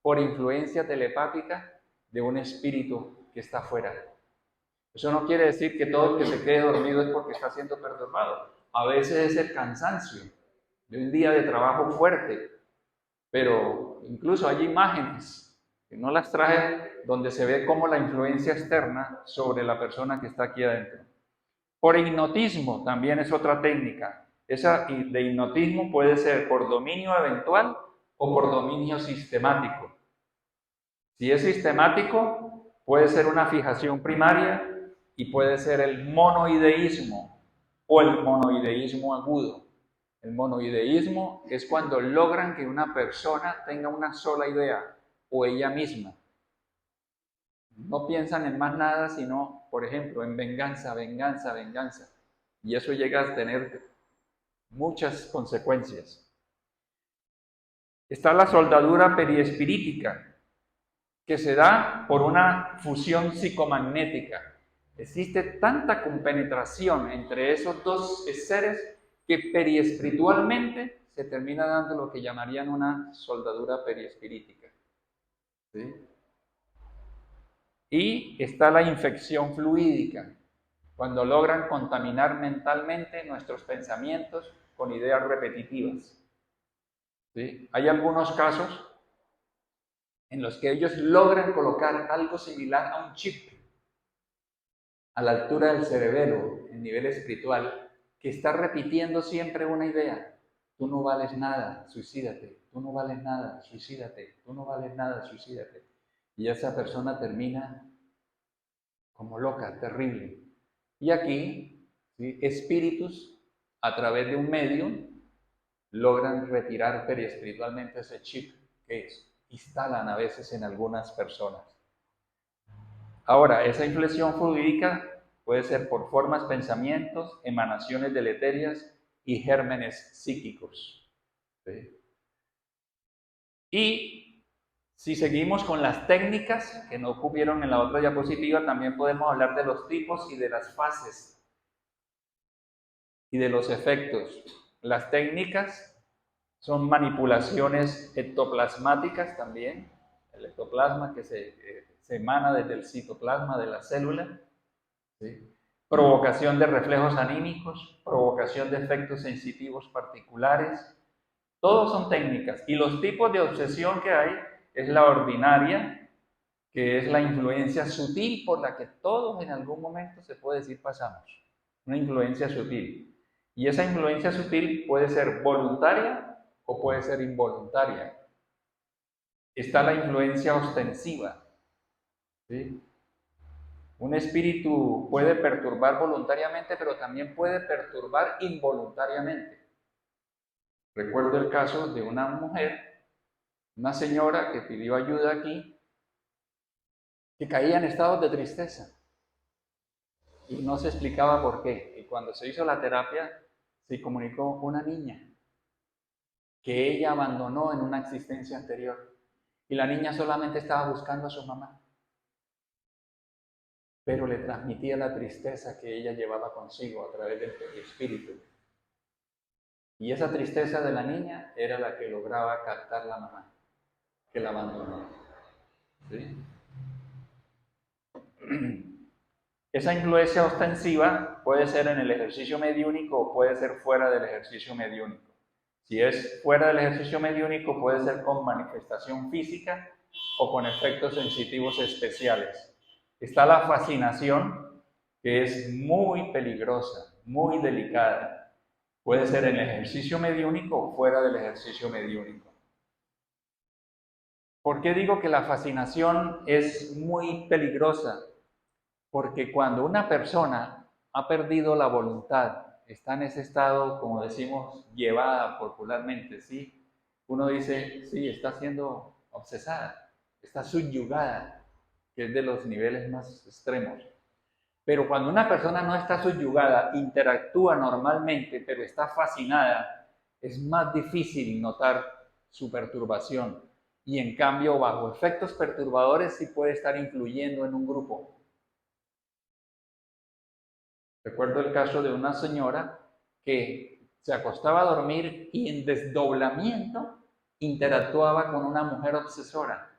por influencia telepática de un espíritu que está afuera. Eso no quiere decir que todo el que se quede dormido es porque está siendo perturbado. A veces es el cansancio de un día de trabajo fuerte, pero incluso hay imágenes, que no las traje, donde se ve cómo la influencia externa sobre la persona que está aquí adentro. Por hipnotismo también es otra técnica. Esa de hipnotismo puede ser por dominio eventual o por dominio sistemático. Si es sistemático, puede ser una fijación primaria y puede ser el monoideísmo o el monoideísmo agudo. El monoideísmo es cuando logran que una persona tenga una sola idea o ella misma. No piensan en más nada, sino, por ejemplo, en venganza, venganza, venganza. Y eso llega a tener muchas consecuencias. Está la soldadura perispirítica, que se da por una fusión psicomagnética. Existe tanta compenetración entre esos dos seres que periespiritualmente se termina dando lo que llamarían una soldadura perispirítica. ¿Sí? Y está la infección fluídica, cuando logran contaminar mentalmente nuestros pensamientos con ideas repetitivas. ¿Sí? Hay algunos casos en los que ellos logran colocar algo similar a un chip a la altura del cerebelo, en nivel espiritual, que está repitiendo siempre una idea. Tú no vales nada, suicídate. Tú no vales nada, suicídate. Tú no vales nada, suicídate. Y esa persona termina como loca, terrible. Y aquí, ¿sí?, espíritus, a través de un medium, logran retirar periespiritualmente ese chip que instalan a veces en algunas personas. Ahora, esa inflexión fluídica puede ser por formas, pensamientos, emanaciones deleterias y gérmenes psíquicos. ¿Sí? Y si seguimos con las técnicas que no cupieron en la otra diapositiva, también podemos hablar de los tipos y de las fases y de los efectos. Las técnicas son manipulaciones ectoplasmáticas también, el ectoplasma que se emana desde el citoplasma de la célula, ¿sí? Provocación de reflejos anímicos, provocación de efectos sensitivos particulares, todos son técnicas. Y los tipos de obsesión que hay es la ordinaria, que es la influencia sutil por la que todos en algún momento se puede decir pasamos, una influencia sutil. Y esa influencia sutil puede ser voluntaria o puede ser involuntaria. Está la influencia ostensiva, ¿sí? Un espíritu puede perturbar voluntariamente, pero también puede perturbar involuntariamente. Recuerdo el caso de una mujer, una señora que pidió ayuda aquí, que caía en estados de tristeza. y no se explicaba por qué. Y cuando se hizo la terapia, se comunicó una niña que ella abandonó en una existencia anterior. Y la niña solamente estaba buscando a su mamá, pero le transmitía la tristeza que ella llevaba consigo a través del espíritu. Y esa tristeza de la niña era la que lograba captar la mamá, que la abandonó. ¿Sí? Esa influencia ostensiva puede ser en el ejercicio mediúnico o puede ser fuera del ejercicio mediúnico. Si es fuera del ejercicio mediúnico, puede ser con manifestación física o con efectos sensitivos especiales. Está la fascinación, que es muy peligrosa, muy delicada. Puede ser en el ejercicio mediúnico o fuera del ejercicio mediúnico. ¿Por qué digo que la fascinación es muy peligrosa? Porque cuando una persona ha perdido la voluntad, está en ese estado, como decimos, llevada popularmente, ¿sí? Uno dice, sí, está siendo obsesada, está subyugada, que es de los niveles más extremos. Pero cuando una persona no está subyugada, interactúa normalmente, pero está fascinada, es más difícil notar su perturbación. Y en cambio, bajo efectos perturbadores, sí puede estar influyendo en un grupo. Recuerdo el caso de una señora que se acostaba a dormir y en desdoblamiento interactuaba con una mujer obsesora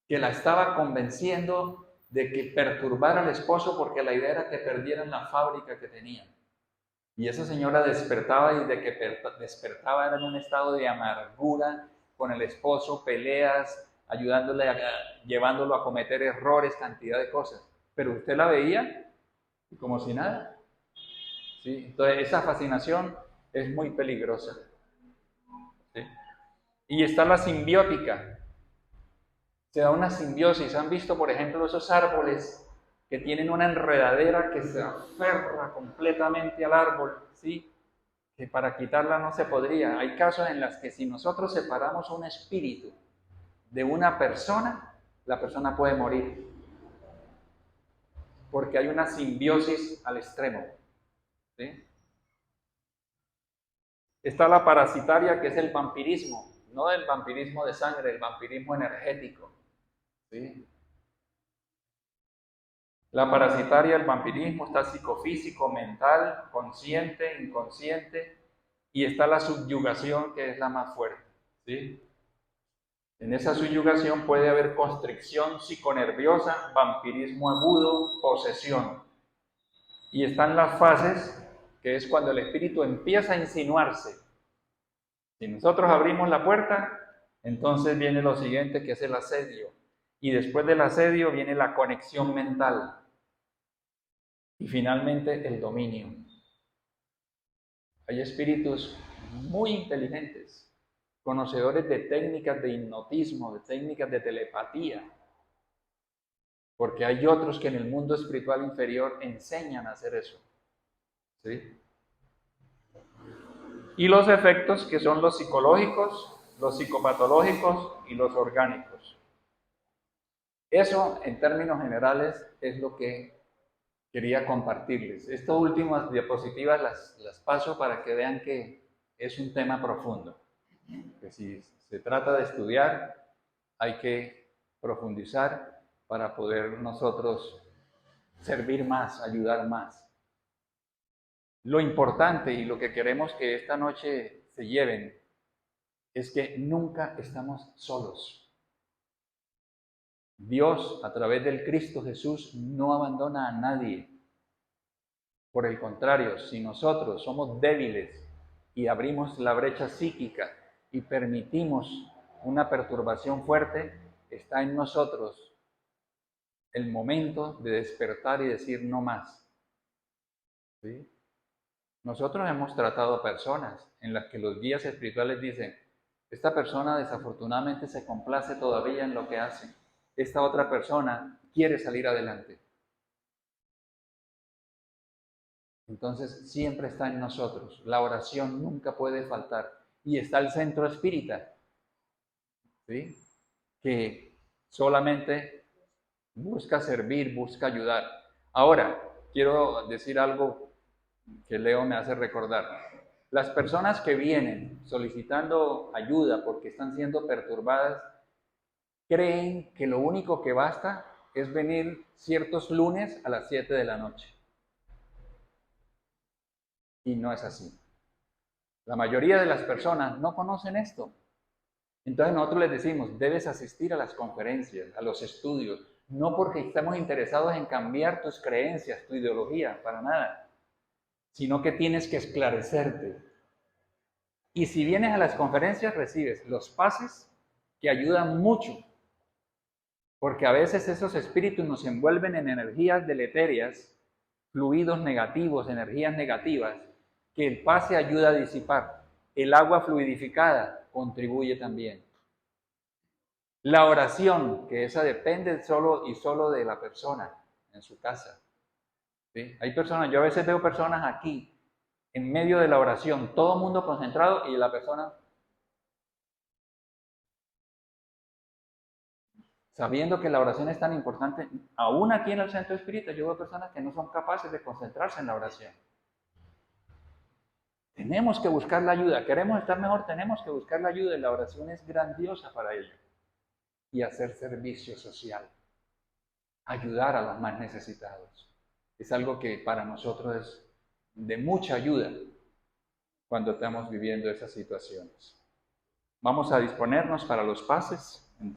que la estaba convenciendo de que perturbara al esposo porque la idea era que perdieran la fábrica que tenían. Y esa señora despertaba y de que despertaba era en un estado de amargura con el esposo, peleas, llevándolo a cometer errores, cantidad de cosas. Pero usted la veía como si nada. ¿Sí? Entonces esa fascinación es muy peligrosa. ¿Sí? Y está la simbiótica. Se da una simbiosis. ¿Han visto, por ejemplo, esos árboles que tienen una enredadera que se aferra completamente al árbol? ¿Sí? Que para quitarla no se podría. Hay casos en los que si nosotros separamos un espíritu de una persona, la persona puede morir. Porque hay una simbiosis al extremo. ¿Sí? Está la parasitaria, que es el vampirismo, no el vampirismo de sangre, el vampirismo energético. ¿Sí? La parasitaria, el vampirismo, está psicofísico, mental, consciente, inconsciente, y está la subyugación, que es la más fuerte. ¿Sí? En esa subyugación puede haber constricción psiconerviosa, vampirismo agudo, posesión. Y están las fases, que es cuando el espíritu empieza a insinuarse. Si nosotros abrimos la puerta, entonces viene lo siguiente, que es el asedio. Y después del asedio viene la conexión mental. Y finalmente el dominio. Hay espíritus muy inteligentes, conocedores de técnicas de hipnotismo, de técnicas de telepatía. Porque hay otros que en el mundo espiritual inferior enseñan a hacer eso. ¿Sí? Y los efectos, que son los psicológicos, los psicopatológicos y los orgánicos. Eso, en términos generales, es lo que quería compartirles. Estas últimas diapositivas las paso para que vean que es un tema profundo. Que si se trata de estudiar, hay que profundizar para poder nosotros servir más, ayudar más. Lo importante y lo que queremos que esta noche se lleven es que nunca estamos solos. Dios, a través del Cristo Jesús, no abandona a nadie. Por el contrario, si nosotros somos débiles y abrimos la brecha psíquica y permitimos una perturbación fuerte, está en nosotros el momento de despertar y decir no más. ¿Sí? Nosotros hemos tratado personas en las que los guías espirituales dicen, esta persona desafortunadamente se complace todavía en lo que hace. Esta otra persona quiere salir adelante. Entonces siempre está en nosotros. La oración nunca puede faltar. Y está el centro espírita, ¿sí? Que solamente busca servir, busca ayudar. Ahora, quiero decir algo que Leo me hace recordar. Las personas que vienen solicitando ayuda porque están siendo perturbadas, creen que lo único que basta es venir ciertos lunes a las 7 de la noche. Y no es así. La mayoría de las personas no conocen esto. Entonces nosotros les decimos, debes asistir a las conferencias, a los estudios, no porque estemos interesados en cambiar tus creencias, tu ideología, para nada, sino que tienes que esclarecerte. Y si vienes a las conferencias, recibes los pases que ayudan mucho, porque a veces esos espíritus nos envuelven en energías deleterias, fluidos negativos, energías negativas, que el pase ayuda a disipar. El agua fluidificada contribuye también. La oración, que esa depende solo y solo de la persona en su casa. ¿Sí? Hay personas, yo a veces veo personas aquí, en medio de la oración, todo el mundo concentrado y la persona sabiendo que la oración es tan importante. Aún aquí en el centro espírita yo veo personas que no son capaces de concentrarse en la oración. Tenemos que buscar la ayuda. Queremos estar mejor, tenemos que buscar la ayuda. Y la oración es grandiosa para ello. Y hacer servicio social. Ayudar a los más necesitados. Es algo que para nosotros es de mucha ayuda cuando estamos viviendo esas situaciones. Vamos a disponernos para los pases.